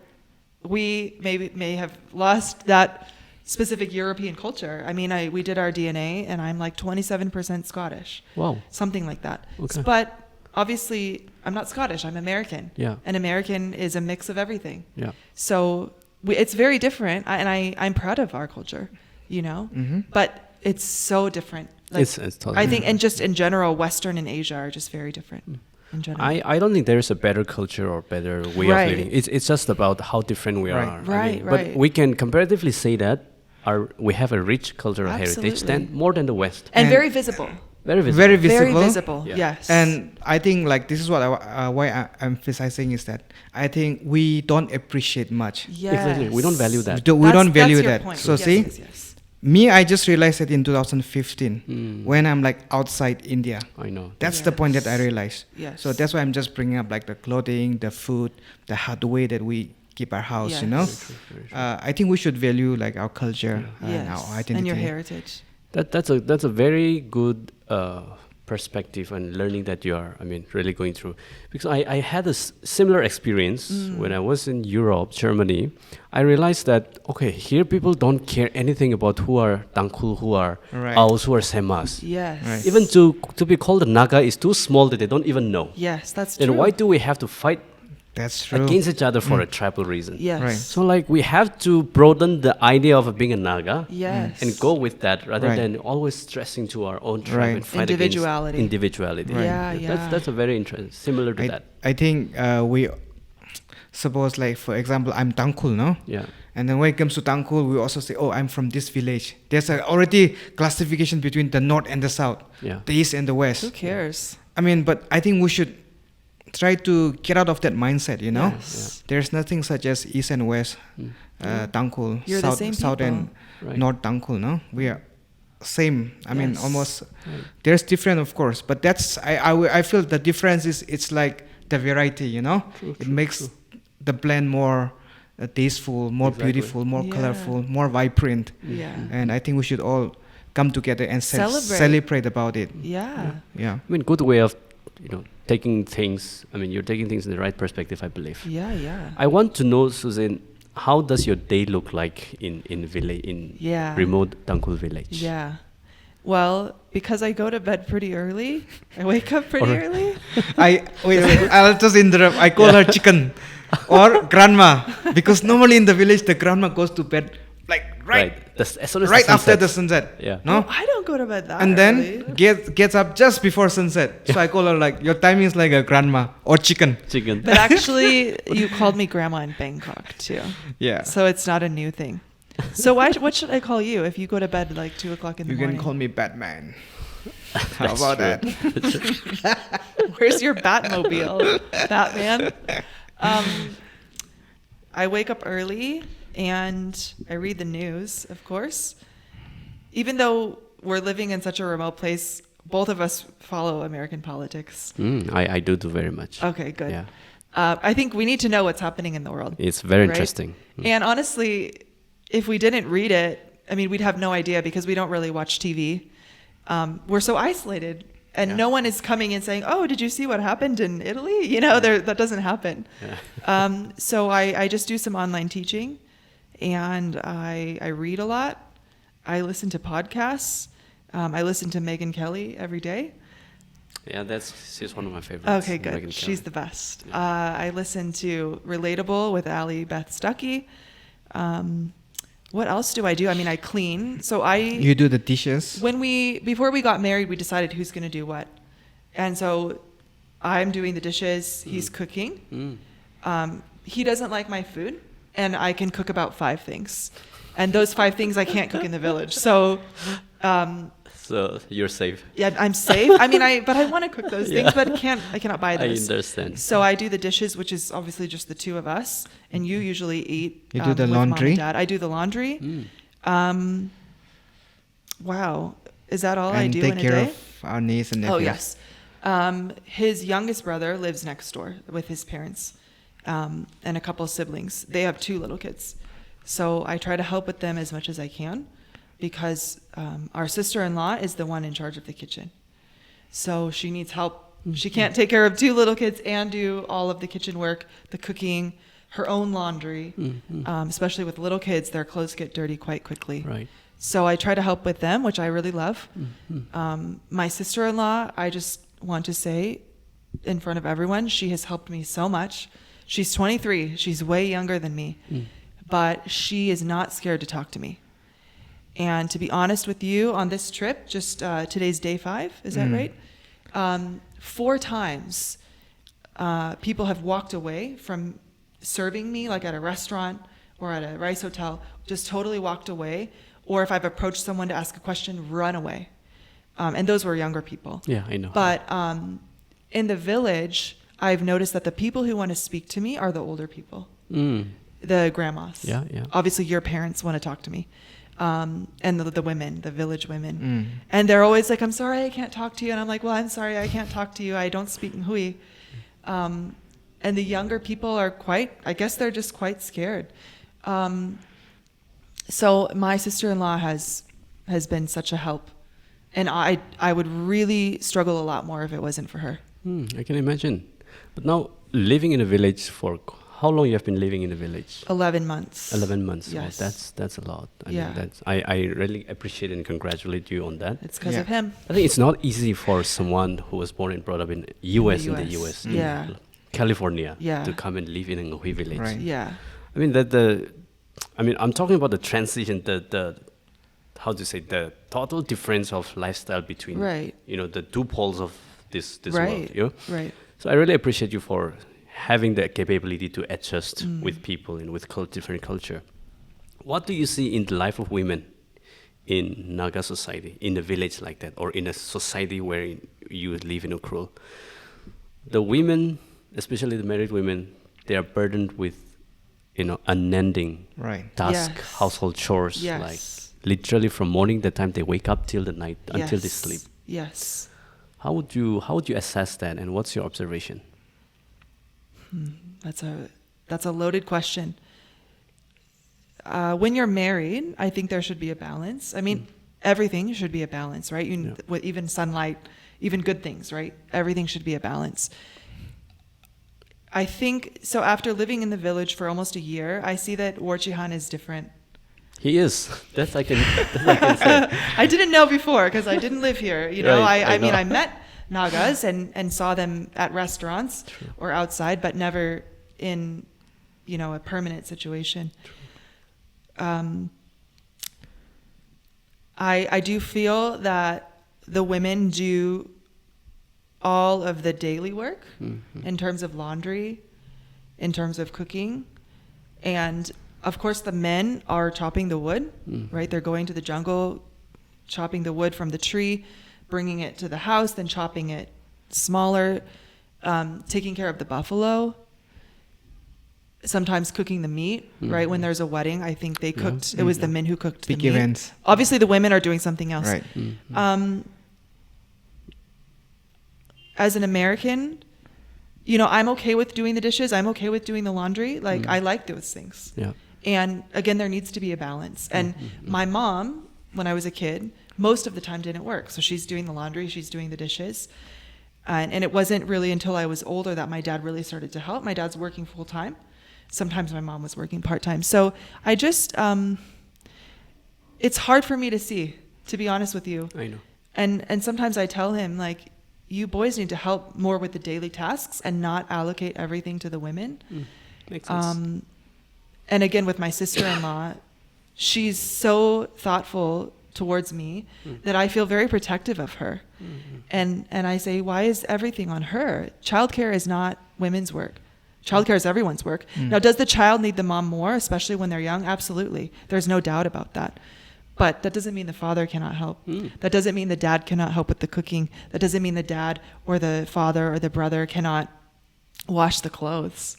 we may have lost that specific European culture. I mean, we did our DNA, and I'm like 27% Scottish. Wow. Something like that. Okay. But obviously, I'm not Scottish. I'm American. Yeah. And American is a mix of everything. Yeah. So it's very different, I'm proud of our culture, But it's so different. Like, It's totally I think, and just in general, Western and Asia are just very different. In general. I don't think there's a better culture or better way Right. of living. It's just about how different we Right. are. Right, But right. we can comparatively say that we have a rich cultural heritage Absolutely. more than the West. and And- very visible. Very visible. Very visible. Very visible. Yeah. Yes. And I think like this is what why I'm emphasizing is that I think we don't appreciate much. Yes. Exactly. We don't value that. We don't value your that. point. So Yes, see, yes, yes. me, I just realized it in 2015 when I'm like outside India. I know. That's the point that I Yes. realized. Yes. So that's why I'm just bringing up like the clothing, the food, the way that we keep our house. Yes. You know, Very true, very true. I think we should value like our culture and Yes. our identity. And your heritage. That's a very good perspective and learning that you are, really going through. Because I had a similar experience when I was in Europe, Germany. I realized that, okay, here people don't care anything about who are Tangkhul, who are Right. Aus, who are Semas. Yes. Right. Even to be called a Naga is too small that they don't even know. Yes, that's true. Then why do we have to fight That's true. against each other for a tribal reason? Yes. Right. So like we have to broaden the idea of being a Naga Yes. and go with that rather Right. than always stressing to our own tribe Right. and fight Individuality. against individuality. Right. Yeah, That's a very interesting, similar to that. I think we suppose like for example I'm Tangkhul, no? Yeah. And then when it comes to Tangkhul, we also say, oh, I'm from this village. There's already classification between the north and the south, the east and the west. Who cares? I mean, but I think we should try to get out of that mindset, you know? Yes. There's nothing such as east and west Tangkhul, You're south, the same south and Right. north Tangkhul, no? We are same. I mean, Yes. almost. Right. There's different, of course, but that's I feel the difference is it's like the variety, you know? It makes the blend more tasteful, more Exactly. beautiful, more Yeah. colorful, more vibrant. Yeah. And I think we should all come together and Celebrate. celebrate about it. Yeah. Yeah. I mean, good way of, taking things. I mean, you're taking things in the right perspective, I believe. Yeah. Yeah. I want to know, Susan, how does your day look like in village, in Yeah. remote Tangkhul village? Yeah. Well, because I go to bed pretty early, I wake up pretty Alright. early. Wait, I'll just interrupt. I call her chicken or grandma because normally in the village the grandma goes to bed like As soon as right the sun after the sets. sunset. Yeah. No? I don't go to bed that And early. then gets up just before sunset. So I call her like your timing is like a grandma or chicken. Chicken. But actually, you called me grandma in Bangkok too. Yeah. So it's not a new thing. So what should I call you if you go to bed like 2 o'clock in the You morning? can call me Batman. How That's about true. that? Where's your Batmobile, Batman? I wake up early and I read the news, of course. Even though we're living in such a remote place, both of us follow American politics. I do very much. Okay, good. Yeah. I think we need to know what's happening in the world. It's very right? interesting. And honestly, if we didn't read it, I mean, we'd have no idea because we don't really watch TV. We're so isolated. And no one is coming and saying, oh, did you see what happened in Italy? You know, that doesn't happen. Yeah. So I just do some online teaching and I read a lot. I listen to podcasts. I listen to Megyn Kelly every day. Yeah, she's one of my favorites. Okay, good. Megan She's Kelly. the best. I listen to Relatable with Ali Beth Stuckey. What else do I do? I mean, I clean. So You do the dishes. before we got married, we decided who's going to do what. And so I'm doing the dishes. He's cooking. He doesn't like my food. And I can cook about 5 things. And those 5 things I can't cook in the village. So, So you're safe. yeah, I'm safe. I mean, but I want to cook those things, but I cannot buy I those. understand. So I do the dishes, which is obviously just the 2 of us. And you usually eat You do the with Mom laundry? and Dad. I do the laundry. Wow. Is that all I And do take in a care day? of our niece and Oh, nephews. yes. His youngest brother lives next door with his parents and a couple of siblings. They have 2 little kids. So I try to help with them as much as I can because our sister-in-law is the one in charge of the kitchen. So she needs help. She can't take care of 2 little kids and do all of the kitchen work, the cooking, her own laundry, especially with little kids. Their clothes get dirty quite quickly. Right. So I try to help with them, which I really love. My sister-in-law, I just want to say in front of everyone, she has helped me so much. She's 23. She's way younger than me. But she is not scared to talk to me. And to be honest with you, on this trip, just today's day 5, is that right? 4 times people have walked away from serving me, like at a restaurant or at a rice hotel, just totally walked away. Or if I've approached someone to ask a question, run away. And those were younger people. Yeah, I know. But in the village, I've noticed that the people who want to speak to me are the older people, the grandmas. Yeah. Obviously, your parents want to talk to me. And the women, the village women. And they're always like, I'm sorry, I can't talk to you. And I'm like, well, I'm sorry, I can't talk to you. I don't speak Hui. And the younger people are I guess they're just quite scared. So my sister-in-law has been such a help. And I would really struggle a lot more if it wasn't for her. I can imagine. But now, living in a village for how long you have been living in the village? 11 months. 11 months. Yes. Oh, that's a lot. I Yeah. mean, I really appreciate and congratulate you on that. It's because Yeah. of him. I think it's not easy for someone who was born and brought up in US, in the US, Yeah. in California, Yeah. to come and live in a Hui village. Right. Yeah. I mean I'm talking about the transition, the how to say, the total difference of lifestyle between Right. the 2 poles of this Right. world. Right. So I really appreciate you for having the capability to adjust with people and with different culture. What do you see in the life of women in Naga society, in a village like that, or in a society where you live in Ukhrul? The women, especially the married women, they are burdened with, unending Right. task, Yes. household chores, Yes. like literally from morning the time they wake up till the night until they Yes. sleep. Yes. How would you assess that, and what's your observation? That's a loaded question. When you're married, I think there should be a balance. I mean, everything should be a balance, right? With even sunlight, even good things, right? Everything should be a balance. I think so. After living in the village for almost a year, I see that Warchihan is different. He is. That I can say. I didn't know before because I didn't live here. Right, I I mean, know. I met Nagas and saw them at restaurants or outside, but never in, a permanent situation. I do feel that the women do all of the daily work in terms of laundry, in terms of cooking, and of course the men are chopping the wood, right? They're going to the jungle, chopping the wood from the tree, bringing it to the house, then chopping it smaller, taking care of the buffalo, sometimes cooking the meat, right? When there's a wedding, I think they cooked, it was the men who cooked Big the meat. events. Obviously the women are doing something else. Right. As an American, I'm okay with doing the dishes. I'm okay with doing the laundry. Like, I like those things. Yeah. And again, there needs to be a balance. And my mom, when I was a kid, most of the time didn't work. So she's doing the laundry, she's doing the dishes. And it wasn't really until I was older that my dad really started to help. My dad's working full time. Sometimes my mom was working part time. So I just, it's hard for me to see, to be honest with you. I know. And sometimes I tell him, like, you boys need to help more with the daily tasks and not allocate everything to the women. Makes sense. And again, with my sister-in-law, she's so thoughtful towards me that I feel very protective of her. And I say, why is everything on her? Childcare is not women's work. Childcare is everyone's work. Now, does the child need the mom more, especially when they're young? Absolutely. There's no doubt about that. But that doesn't mean the father cannot help. That doesn't mean the dad cannot help with the cooking. That doesn't mean the dad or the father or the brother cannot wash the clothes.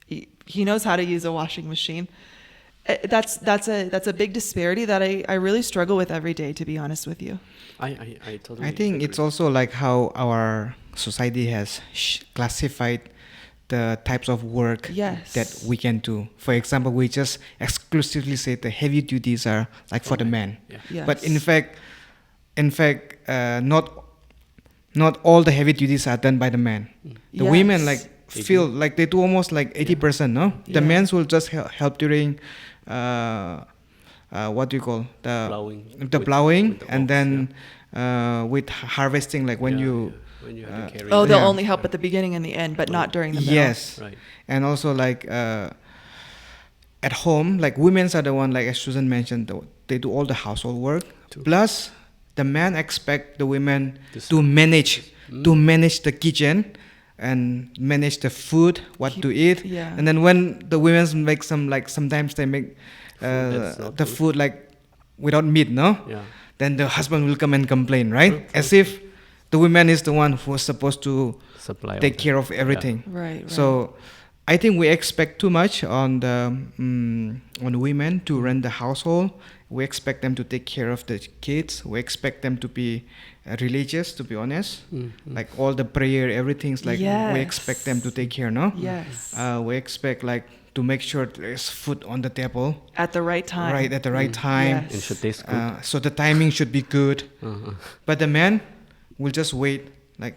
He knows how to use a washing machine. That's a big disparity that I really struggle with every day, to be honest with you. I totally I think agree. it's also like how our society has classified the types of work Yes. that we can do. For example, we just exclusively say the heavy duties are like for the men. Yeah. Yes. But in fact, not all the heavy duties are done by the men. The Yes. women feel like they do almost like 80%. No, the Yeah. men will just help during what do you call Plowing. the plowing, with the and ox, then with harvesting, like when you. when you have to carry Oh, it. they'll Yeah. only help at the beginning and the end, but not during the middle. Yes, Right. and also at home, like women's are the one, like as Susan mentioned, they do all the household work. True. Plus, the men expect the women To to manage the kitchen and manage the food, what to eat. Yeah. And then when the women make sometimes they make that's not the good. food like without meat, no? Yeah. Then the husband will come and complain, right? True, As if the woman is the one who was supposed to Supply. take care of everything. Right. So I think we expect too much on the women to run the household. We expect them to take care of the kids. We expect them to be religious, to be honest. Like all the prayer, everything's like we expect them to take care, no? Yes. We expect to make sure there's food on the table At the right time. right at the right time. Yes. And should taste good. So the timing should be good. But the man will just wait, like,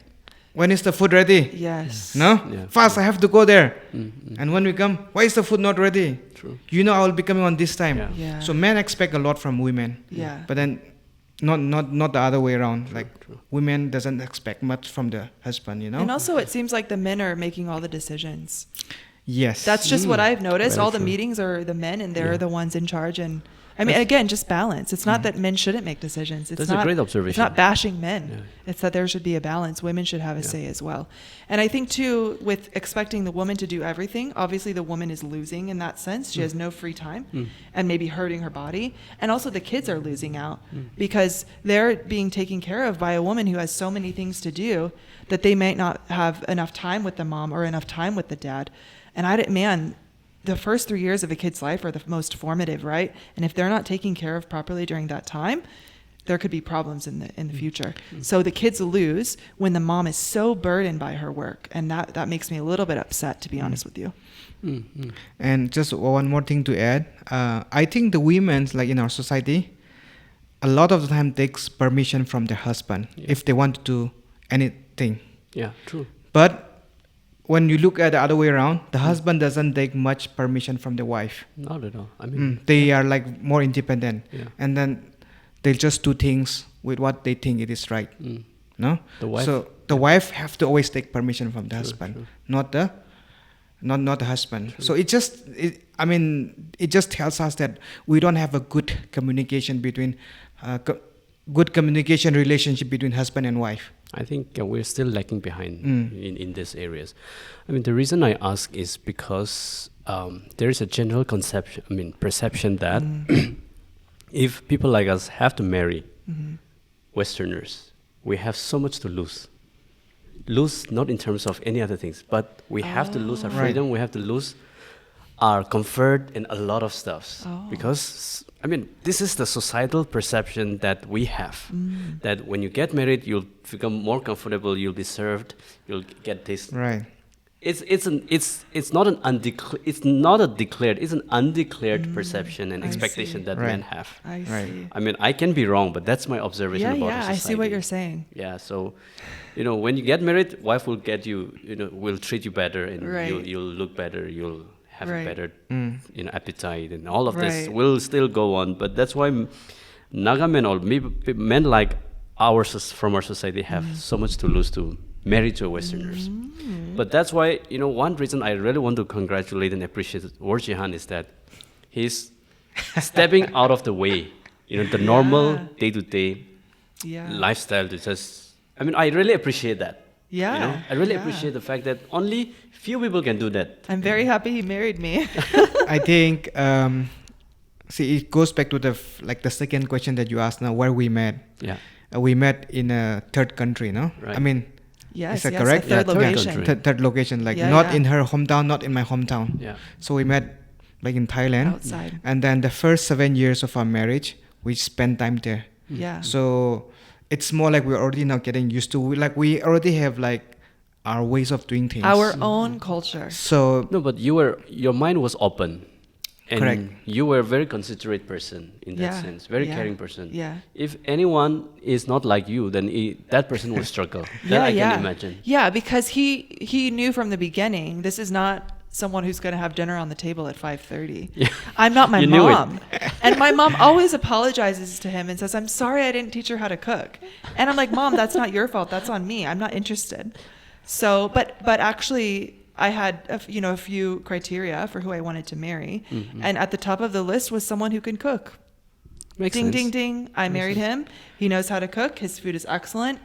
when is the food ready? Yes. No? Yeah. Fast, I have to go there. And when we come, why is the food not ready? True. You know I will be coming on this time. Yeah. Yeah. So men expect a lot from women. Yeah. But then not the other way around. Like true. women doesn't expect much from the husband, you know? And also, it seems like the men are making all the decisions. Yes. That's just what I've noticed. Very All the true. meetings are the men, and they're Yeah. the ones in charge. And I mean, again, just balance. It's not that men shouldn't make decisions. It's That's not, a great observation. It's not bashing men. Yeah. It's that there should be a balance. Women should have a say as well. And I think, too, with expecting the woman to do everything, obviously the woman is losing in that sense. She has no free time and maybe hurting her body. And also the kids are losing out because they're being taken care of by a woman who has so many things to do that they might not have enough time with the mom or enough time with the dad. And the first 3 years of a kid's life are the most formative, right? And if they're not taken care of properly during that time, there could be problems in the future. So the kids lose when the mom is so burdened by her work, and that makes me a little bit upset, to be honest with you. And just one more thing to add, I think the women, like in our society, a lot of the time takes permission from their husband if they want to do anything. Yeah, true. But when you look at the other way around, the husband doesn't take much permission from the wife. Not at all. I mean, They are like more independent, Yeah. and then they just do things with what they think it is right. No, The wife- So the wife have to always take permission from the husband, true. not the husband. So it just tells us that we don't have a good communication between good communication relationship between husband and wife. I think we're still lacking behind in these areas. I mean, the reason I ask is because there is a general perception that if people like us have to marry Westerners, we have so much to lose. Lose not in terms of any other things, but we have to lose our freedom, we have to lose our comfort and a lot of stuff. Because, I mean, this is the societal perception that we have. That when you get married, you'll become more comfortable, you'll be served, you'll get this. Right. It's not a declared, it's an undeclared perception and I expectation see. that Right. men have. I Right. see. I mean, I can be wrong, but that's my observation about our society. I see what you're saying. Yeah, so, when you get married, wife will get you, will treat you better, and Right. you'll look better, you'll have Right. a better, appetite, and all of this Right. will still go on. But that's why Naga men or men like ours from our society have so much to lose to marry to Westerners. But that's why, one reason I really want to congratulate and appreciate Warjihan is that he's stepping out of the way, the normal day-to-day lifestyle to just, I really appreciate that. Yeah. I really yeah. appreciate the fact that only few people can do that. I'm very happy he married me. I think, it goes back to the second question that you asked now, where we met. Yeah. We met in a third country, no? Right. I mean, Yes, is that yes, correct? a third Yeah, third location. country. Third location, Yeah, not yeah. in her hometown, not in my hometown. Yeah. So we met in Thailand. Outside. And then the first 7 years of our marriage, we spent time there. Yeah. So it's more like we're already now getting used to, we already have our ways of doing things. Our own culture. So No, but your mind was open. And Correct. you were a very considerate person in that Yeah, sense, very yeah, caring person. yeah. If anyone is not like you, then that person will struggle. That I can imagine. Yeah, because he knew from the beginning this is not someone who's going to have dinner on the table at 5:30. Yeah. I'm not my You knew it. mom. And my mom always apologizes to him and says, "I'm sorry I didn't teach her how to cook." And I'm like, "Mom, that's not your fault. That's on me. I'm not interested." So, but actually I had a few criteria for who I wanted to marry, and at the top of the list was someone who can cook. Makes Ding, sense. ding, ding. I married him. He knows how to cook. His food is excellent.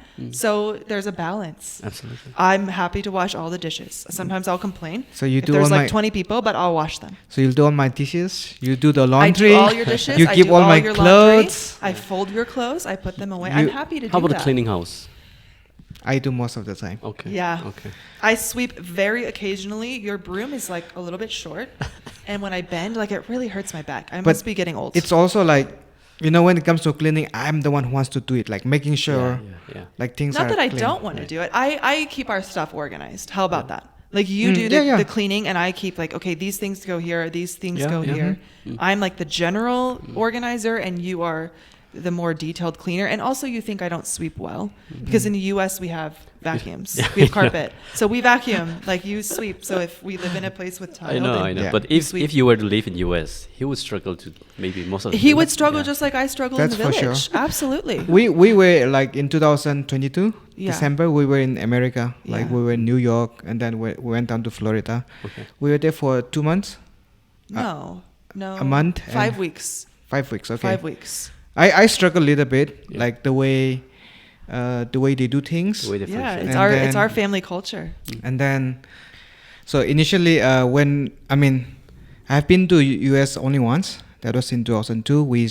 So there's a balance. Absolutely. I'm happy to wash all the dishes. Sometimes I'll complain. So you if do there's all like my- 20 people, but I'll wash them. So you'll do all my dishes, you do the laundry, I do all your dishes. you I keep do all my your clothes. laundry. I fold your clothes. I put them away. I'm happy to do How about that. the cleaning house? I do most of the time. Okay. Yeah. Okay. I sweep very occasionally. Your broom is like a little bit short. And when I bend, it really hurts my back. I must be getting old. It's also when it comes to cleaning, I'm the one who wants to do it, making sure Yeah. things Not are that I clean. don't want to do it. I keep our stuff organized. How about that? You do yeah. the cleaning, and I keep okay, these things go here, these things Yeah, go yeah. here. I'm the general organizer, and you are the more detailed cleaner. And also, you think I don't sweep well because in the U.S. we have vacuums, we have carpet, so we vacuum. You sweep. So if we live in a place with tile, I know. then Yeah. But you if sweep. you were to live in US, he would struggle to maybe most of the He time. would struggle Yeah. just like I struggle That's in the for village. sure. Absolutely. We were in 2022 Yeah. December. We were in America. Yeah. We were in New York, and then we went down to Florida. Okay. We were there for 2 months, No. a month and- 5 weeks. 5 weeks. Okay. 5 weeks. I struggle a little bit, Yeah. like the way they do things. The way they Yeah, function. it's And it's our then- family culture. And then, so initially, I've been to US only once. That was in 2002. We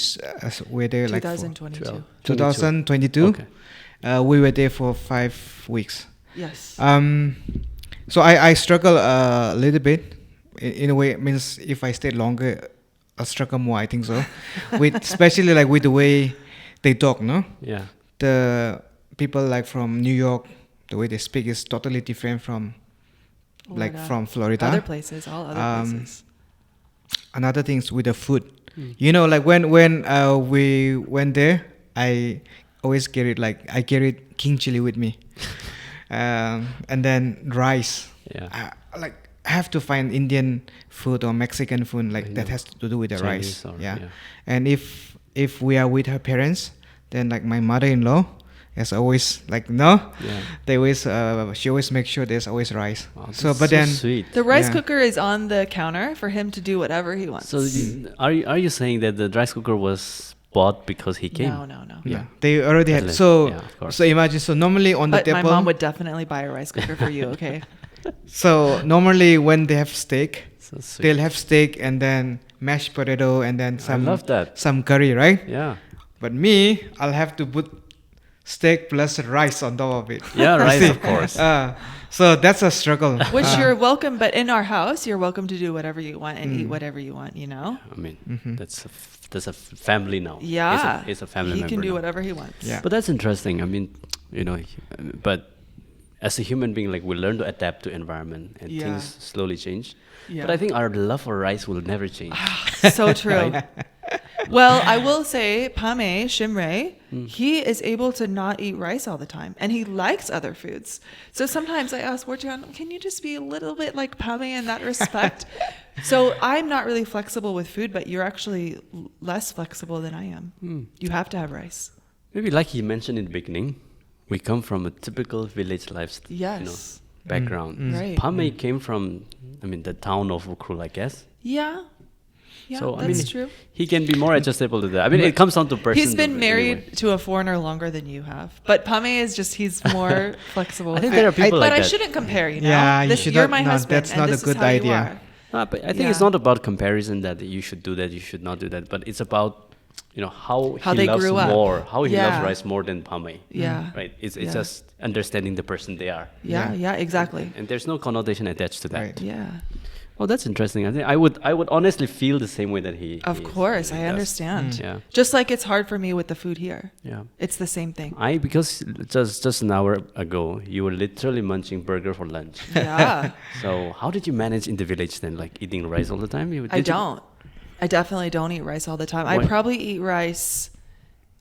were there like for 2022. 2022. Okay. We were there for 5 weeks. Yes. So I struggle a little bit. In a way, it means if I stay longer, I'll struggle more. I think so. With especially like with the way they talk, no? Yeah. The people like from New York, the way they speak is totally different from like Florida. from Florida. Other places, all other places. Another things with the food, you know, like when we went there, I always carried king chili with me, and then rice. Yeah. I have to find Indian food or Mexican food I that know. has to do with the Chinese rice. or- Yeah. yeah. And if we are with her parents, then like my mother-in-law is always like no. Yeah. They always she always makes sure there's always rice. Wow, So that's but then sweet. The rice Yeah. cooker is on the counter for him to do whatever he wants. So are you saying that the rice cooker was bought because he came? no. yeah, they already had. Definitely. So Yeah, of course. so imagine. So normally on the But my table. mom would definitely buy a rice cooker for you, okay? So normally when they have steak, So sweet. they'll have steak and then mashed potato and then I love that. some curry, right? Yeah. But me, I'll have to put steak plus rice on top of it. Yeah, rice, See? of course. So that's a struggle. Which you're welcome, but in our house, you're welcome to do whatever you want and eat whatever you want, you know? I mean, Mhm. that's a family now. Yeah. It's a family He member can do now. whatever he wants. Yeah. But that's interesting. I mean, you know, but as a human being, like we learn to adapt to environment and Yeah. things slowly change. Yeah. But I think our love for rice will never change. So true. Well, I will say, Pame Shimre, he is able to not eat rice all the time, and he likes other foods. So sometimes I ask Wartian, can you just be a little bit like Pame in that respect? So I'm not really flexible with food, but you're actually less flexible than I am. You have to have rice. Maybe like he mentioned in the beginning, we come from a typical village lifestyle, Yes. background. Right. Pame came from, the town of Ukrul, I guess. Yeah. Yeah, So, that's true. He can be more adjustable to that. I mean, it comes down to person. He's been married anyway. to a foreigner longer than you have. But Pame is just, he's more flexible. I think there are people but like I that. shouldn't compare, you know? Yeah, you should you're not- my no, husband, that's and not a this is good how you idea. are. No, but I think it's Yeah. not about comparison that you should do that, you should not do that. But it's about, how How he they loves grew up. more, how he Yeah. loves rice more than Pame. Yeah. Right? It's Yeah. just understanding the person they are. Yeah, exactly. And there's no connotation attached to that. Right. Yeah. Oh, that's interesting. I think I would honestly feel the same way that he. Of he is- course, he I does. understand. Yeah. Just like it's hard for me with the food here. Yeah. It's the same thing. Because just an hour ago you were literally munching burger for lunch. Yeah. So how did you manage in the village then, like eating rice all the time? I don't. I definitely don't eat rice all the time. Why? I probably eat rice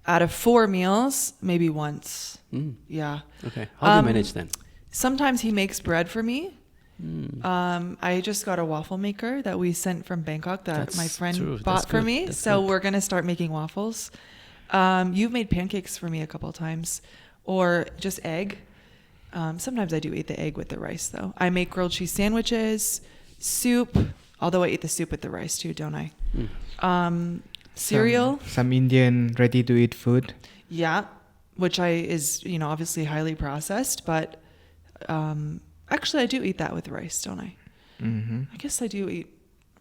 out of 4 meals, maybe once. Mm, Yeah. okay. How do you manage then? Sometimes he makes bread for me. Mm. I just got a waffle maker that we sent from Bangkok that That's my friend true. That's bought for good. me. That's So good. we're going to start making waffles. You've made pancakes for me a couple of times, or just egg. Sometimes I do eat the egg with the rice, though. I make grilled cheese sandwiches, soup, although I eat the soup with the rice too, don't I? Mm. Cereal, Some Indian ready to eat food. yeah, which is obviously highly processed, but actually I do eat that with rice, don't I? Mm-hmm. I guess I do eat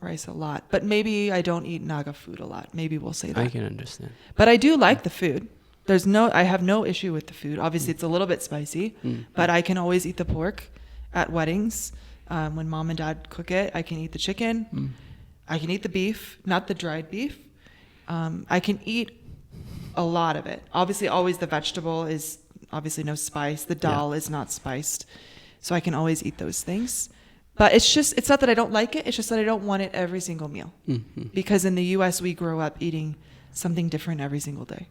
rice a lot, but maybe I don't eat Naga food a lot. Maybe we'll say that. I can understand. But I do like the food. I have no issue with the food. Obviously, it's a little bit spicy, but I can always eat the pork at weddings. When mom and dad cook it, I can eat the chicken. I can eat the beef, not the dried beef. I can eat a lot of it. Obviously, always the vegetable is obviously no spice. The dal is not spiced. So I can always eat those things. But it's not that I don't like it. It's just that I don't want it every single meal. Mm-hmm. Because in the U.S., we grow up eating something different every single day.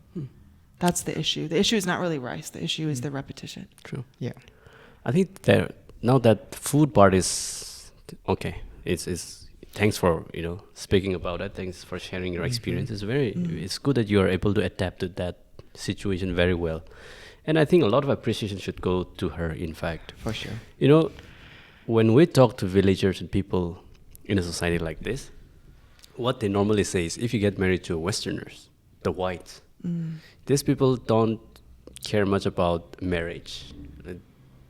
That's the issue. The issue is not really rice. The issue is the repetition. True. Yeah. I think now that food part is okay. It's thanks for speaking about that. Thanks for sharing your experience. It's good that you are able to adapt to that situation very well, and I think a lot of appreciation should go to her. In fact, For sure. when we talk to villagers and people in a society like this, what they normally say is if you get married to Westerners, the whites, these people don't care much about marriage.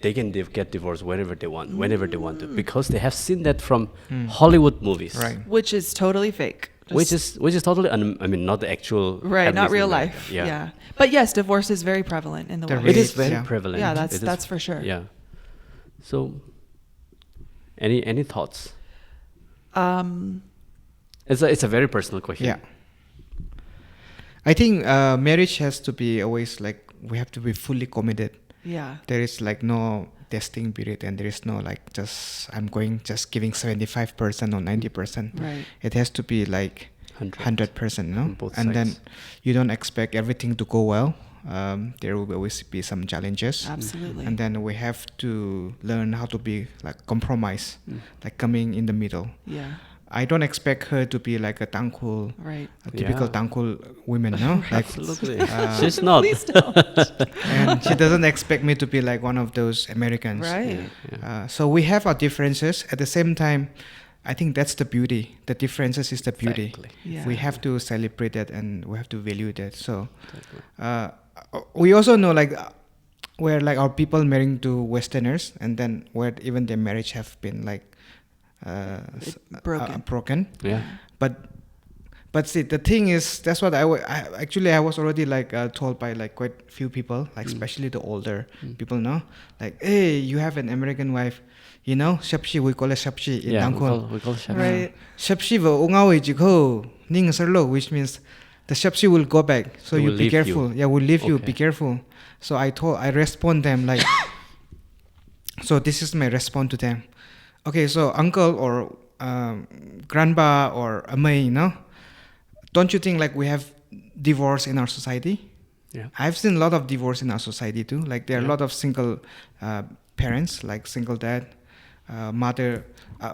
They can get divorced whenever they want, whenever they want to, because they have seen that from Hollywood movies, Right. Which is totally fake. which is totally, I mean, not the actual, Right, not happenings in real America. life. Yeah. But yes, divorce is very prevalent in the There West. It is Rates, very yeah. prevalent. Yeah, It is- that's for sure. Yeah. So, any thoughts? Um, It's a very personal question. Yeah. I think marriage has to be always like we have to be fully committed. yeah. There is like no testing period, and there is no like just I'm going just giving 75% or 90%. Right. It has to be like 100%, you know. On both and then sides. you don't expect everything to go well. There will always be some challenges. Absolutely. And then we have to learn how to be like compromise, like coming in the middle. Yeah. I don't expect her to be like a Tangkhul, Right. a typical Yeah. Tangkhul women, no? Like, Absolutely. She's not. Please don't. and she doesn't expect me to be like one of those Americans. Right. So we have our differences. At the same time, I think that's the beauty. The differences is the beauty. Exactly. Yeah. We have to celebrate that, and we have to value that. So Exactly. we also know like where like our people marrying to Westerners, and then where even their marriage have been like broken. broken. Yeah. But see, the thing is, that's what I was already like told by like quite few people, like especially the older people, know, like, hey, you have an American wife, you know, Shapshi, we call it Shapshi in Yeah, Tangkhul. we call Shapshi. Right. Shapshi wo ungawi jikho ning sarlo, which means the Shapshi will go back. So It you will be leave you. careful. Yeah, will leave you. Okay. Be careful. So I respond them like, so this is my response to them. Okay, so uncle or grandpa or amay, you know, don't you think like we have divorce in our society? Yeah. I've seen a lot of divorce in our society too. Like there are a Yeah. lot of single parents, like single dad, mother,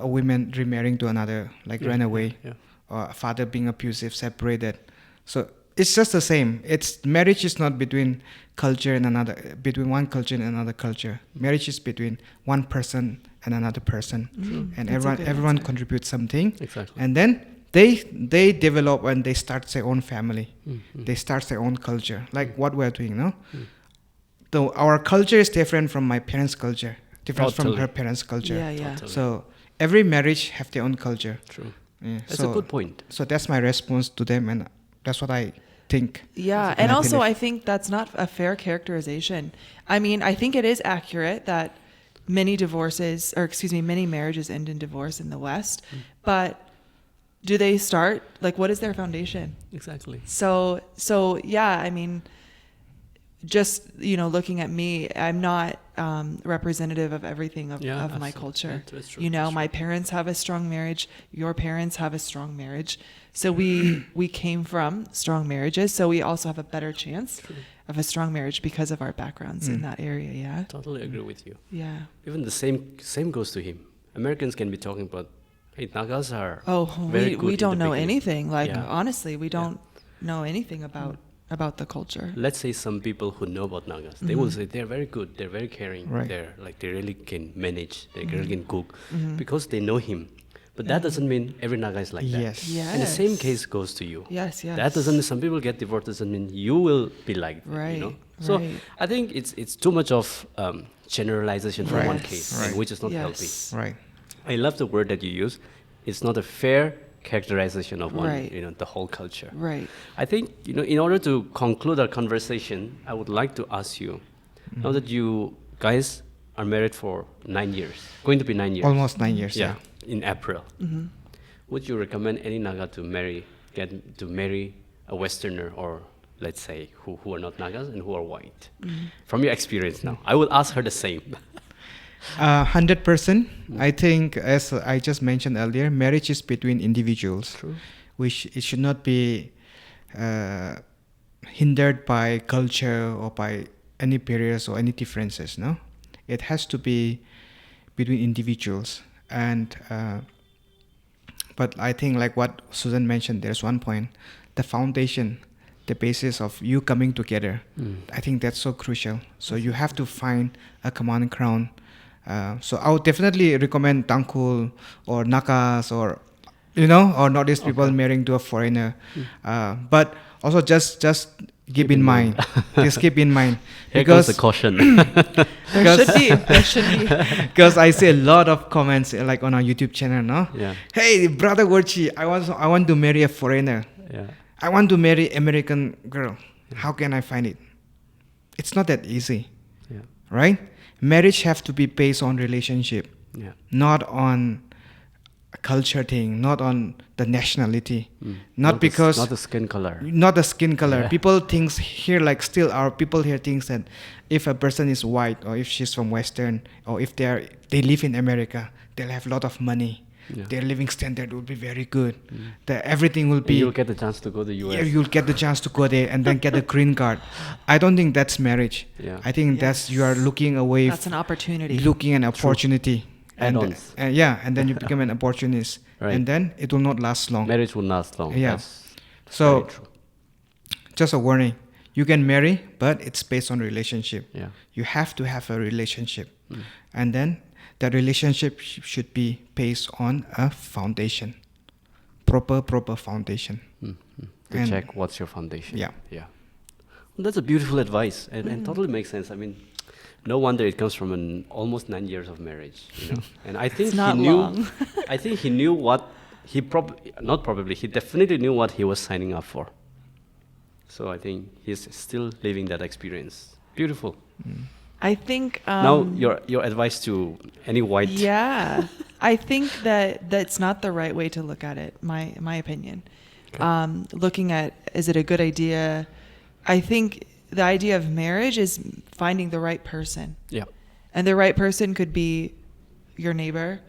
women remarrying to another, like ran away, Yeah. or a father being abusive, separated. So it's just the same. It's marriage is not between culture and another, between one culture and another culture. Marriage is between one person and another person, and That's a good everyone answer. contributes something, Exactly. and then they develop and they start their own family. Mm-hmm. They start their own culture, like what we're doing, no? Though our culture is different from my parents' culture, different from Totally. her parents' culture. Yeah, yeah. Totally. So every marriage have their own culture. True. Yeah, That's so, a good point. So that's my response to them, and that's what I think. Yeah, And and I also believe- I think that's not a fair characterization. I mean, I think it is accurate that many many marriages end in divorce in the West, but do they start, like, what is their foundation? Exactly. So yeah, I mean, just, looking at me, I'm not representative of everything of my absolutely. culture. That's true. You know, That's my parents have a strong marriage. Your parents have a strong marriage. So we came from strong marriages. So we also have a better chance of a strong marriage because of our backgrounds in that area. Yeah. Totally agree with you. Yeah. Even the same goes to him. Americans can be talking about, hey, Nagas are Oh, very we good in don't the know beginning. anything. Like, Yeah. honestly, we don't know anything about the culture. Let's say some people who know about Nagas, they will say they're very good, they're very caring, Right. they really can manage, they really can cook because they know him. But that doesn't mean every Naga is like that. Yes. Yes. And the same case goes to you. Yes, yes. That doesn't mean some people get divorced doesn't mean you will be like that, Right, you know. So right. I think it's too much of generalization for one Yes. case, Right. which is not Yes. healthy. Right. I love the word that you use. It's not a fair characterization of one, Right. the whole culture. Right. I think, in order to conclude our conversation, I would like to ask you, now that you guys are married for 9 years, going to be 9 years. Almost 9 years. Yeah, in April. Would you recommend any Naga to marry a Westerner, or let's say who are not Nagas and who are white? From your experience now, I will ask her the same. 100%. I think, as I just mentioned earlier, marriage is between individuals. True. It should not be hindered by culture or by any barriers or any differences. No, it has to be between individuals. And but I think, like what Susan mentioned, there's one point: the foundation, the basis of you coming together. I think that's so crucial. So you have to find a common ground. So I would definitely recommend Tangkhul or Nagas or or Northeast people marrying to a foreigner. But also just keep in mind. Just keep in mind. Here comes the caution. There should be. Because I see a lot of comments like on our YouTube channel, no? Yeah. Hey, brother Gorchi, I want to marry a foreigner. Yeah. I want to marry American girl. How can I find it? It's not that easy, Yeah. right? Marriage have to be based on relationship, Yeah. not on a culture thing, not on the nationality, Not the skin color. not the skin color. Yeah. People thinks here, like still our people here thinks that if a person is white or if she's from Western or if they live in America, they'll have a lot of money. Yeah. Their living standard will be very good. Everything will be. You'll get the chance to go to the US. Yeah, you'll get the chance to go there and then get a green card. I don't think that's marriage. Yeah. I think that's you are looking away. That's an opportunity. Looking an opportunity. Add-ons. And then you become an opportunist. Right. And then it will not last long. Marriage will last long. Yeah. That's So, very true. just a warning. You can marry, but it's based on relationship. Yeah. You have to have a relationship. And then that relationship should be based on a foundation. Proper foundation. To And- check what's your foundation. Yeah. Yeah. Well, that's a beautiful advice and totally makes sense. I mean, no wonder it comes from an almost 9 years of marriage, And I think It's not he knew. long. I think he knew what he he definitely knew what he was signing up for. So I think he's still living that experience. Beautiful. I think Now your advice to any white. Yeah, I think that's not the right way to look at it. My opinion. Looking at, is it a good idea? I think the idea of marriage is finding the right person. Yeah. And the right person could be your neighbor.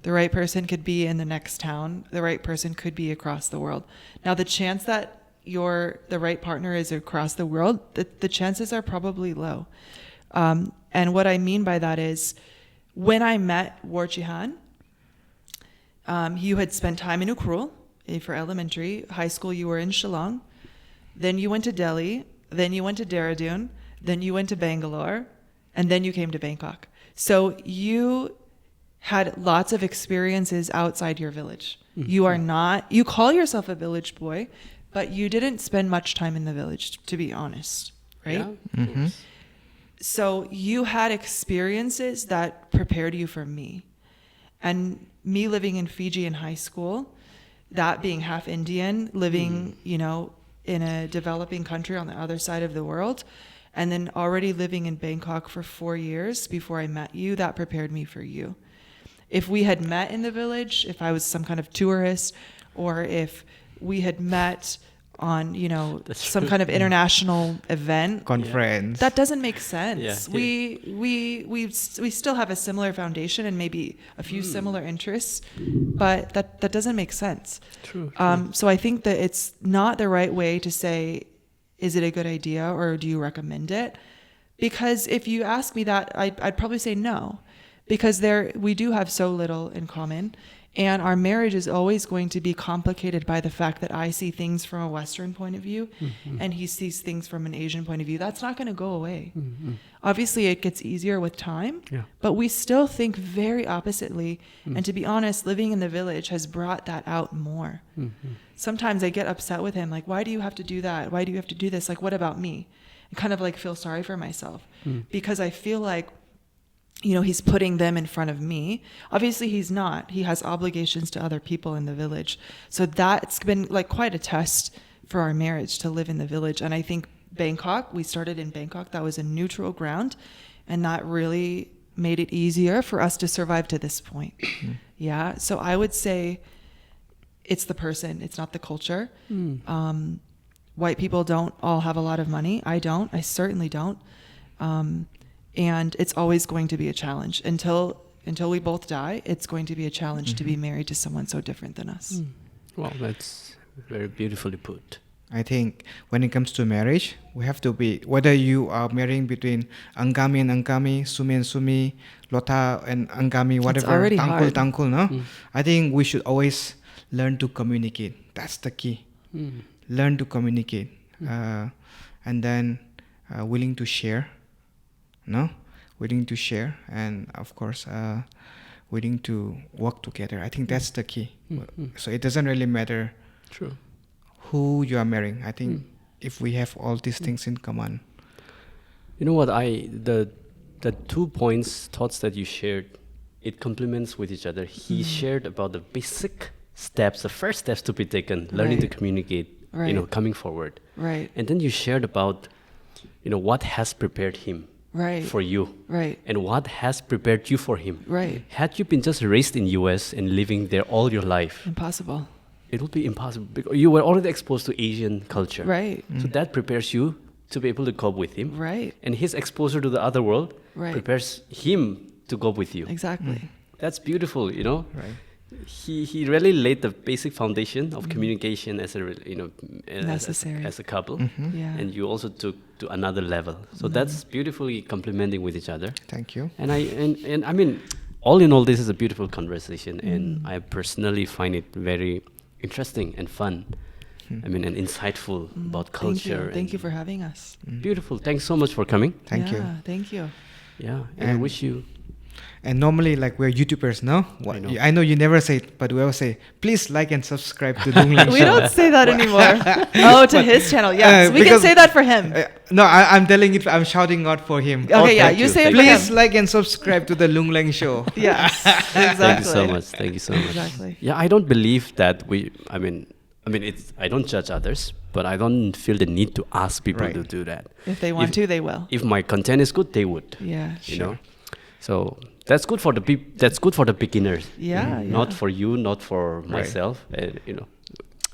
The right person could be in the next town. The right person could be across the world. Now, the chance that the right partner is across the world, the chances are probably low. And what I mean by that is, when I met Warchihan, you had spent time in Ukhrul for elementary. High school, you were in Shillong. Then you went to Delhi. Then you went to Dehradun. Then you went to Bangalore. And then you came to Bangkok. So you had lots of experiences outside your village. You call yourself a village boy, but you didn't spend much time in the village, to be honest, right? Yeah. So you had experiences that prepared you for me. And me living in Fiji in high school, that being half Indian, living, in a developing country on the other side of the world, and then already living in Bangkok for 4 years before I met you, that prepared me for you. If we had met in the village, if I was some kind of tourist, or if we had met on, some kind of international event, Conference. that doesn't make sense. Yeah. We still have a similar foundation and maybe a few similar interests, but that doesn't make sense. True. So I think that it's not the right way to say, is it a good idea or do you recommend it? Because if you ask me that, I'd probably say no, because we do have so little in common. And our marriage is always going to be complicated by the fact that I see things from a Western point of view and he sees things from an Asian point of view. That's not going to go away. Obviously, it gets easier with time, but we still think very oppositely. And to be honest, living in the village has brought that out more. Sometimes I get upset with him, like, why do you have to do that? Why do you have to do this? Like, what about me? I kind of like feel sorry for myself because I feel like, he's putting them in front of me. Obviously, he's not. He has obligations to other people in the village. So that's been like quite a test for our marriage to live in the village. And I think Bangkok, we started in Bangkok. That was a neutral ground. And that really made it easier for us to survive to this point. Yeah. So I would say it's the person. It's not the culture. White people don't all have a lot of money. I don't. I certainly don't. And it's always going to be a challenge until we both die. It's going to be a challenge to be married to someone so different than us. Well, that's very beautifully put. I think when it comes to marriage, we have to be, whether you are marrying between Angami and Angami, Sumi and Sumi, Lota and Angami, whatever, already hard. Tangkhul, no? I think we should always learn to communicate. That's the key. Learn to communicate. And then willing to share. No, willing to share, and of course, willing to work together. I think that's the key. So it doesn't really matter True. who you are marrying. I think if we have all these things in common. You know what? The 2 thoughts that you shared, it complements with each other. He shared about the basic steps, the first steps to be taken, learning to Right. communicate, Right. coming forward. Right. And then you shared about, what has prepared him Right. for you, Right. and what has prepared you for him. Right. Had you been just raised in US and living there all your life, Impossible. it would be impossible because you were already exposed to Asian culture. Right. So that prepares you to be able to cope with him. Right. And his exposure to the other world Right. prepares him to cope with you. Exactly. That's beautiful, Right. He really laid the basic foundation of communication as a Necessary. as a couple, Yeah. and you also took to another level. So that's beautifully complementing with each other. Thank you. And I mean, all in all, this is a beautiful conversation, and I personally find it very interesting and fun. I mean, and insightful about culture. Thank you for having us. Beautiful. Thanks so much for coming. Thank you. Yeah, thank you. Yeah, and I And- wish you. And normally, like, we're YouTubers, no? I know you never say it, but we always say, please like and subscribe to Lungleng We Show. don't say that anymore. Oh, to his channel. Yes, we can because- say that for him. No, I'm telling it. I'm shouting out for him. Okay, yeah, thank you you, say it thank for Please him. like and subscribe to the Lungleng Show. Yes, exactly. Thank you so much. Thank you so much. Exactly. Yeah, I don't believe that I mean, it's. I don't judge others, but I don't feel the need to ask people Right. to do that. If they want to, they will. If my content is good, they would. Yeah. You know, so that's good for the beginners. Yeah, Not yeah. for you, not for myself.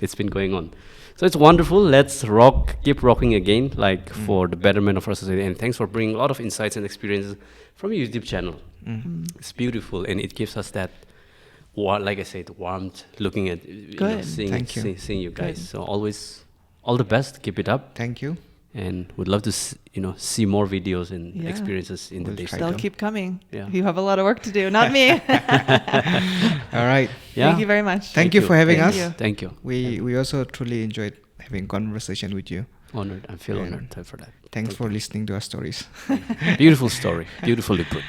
It's been going on. So it's wonderful. Let's keep rocking again, like for the betterment of our society. And thanks for bringing a lot of insights and experiences from your YouTube channel. It's beautiful, and it gives us that, like I said, warmth. Looking at, Good. seeing seeing you guys. Good. So always, all the best. Keep it up, Thank you. and would love to see more videos and Yeah. experiences in the We'll days try to They'll come. keep coming. Yeah. You have a lot of work to do, not me. All right. Yeah. Thank you very much. Thank you for having Thank us. you. Thank you. We also truly enjoyed having conversation with you. Honored. I feel Yeah. honored for that. Thanks for listening to our stories. Beautiful story. Beautifully put.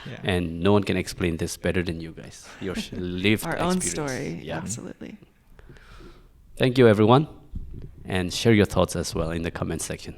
Yeah. And no one can explain this better than you guys. Your lived Our own experience. story. Yeah. Absolutely. Thank you, everyone. And share your thoughts as well in the comment section.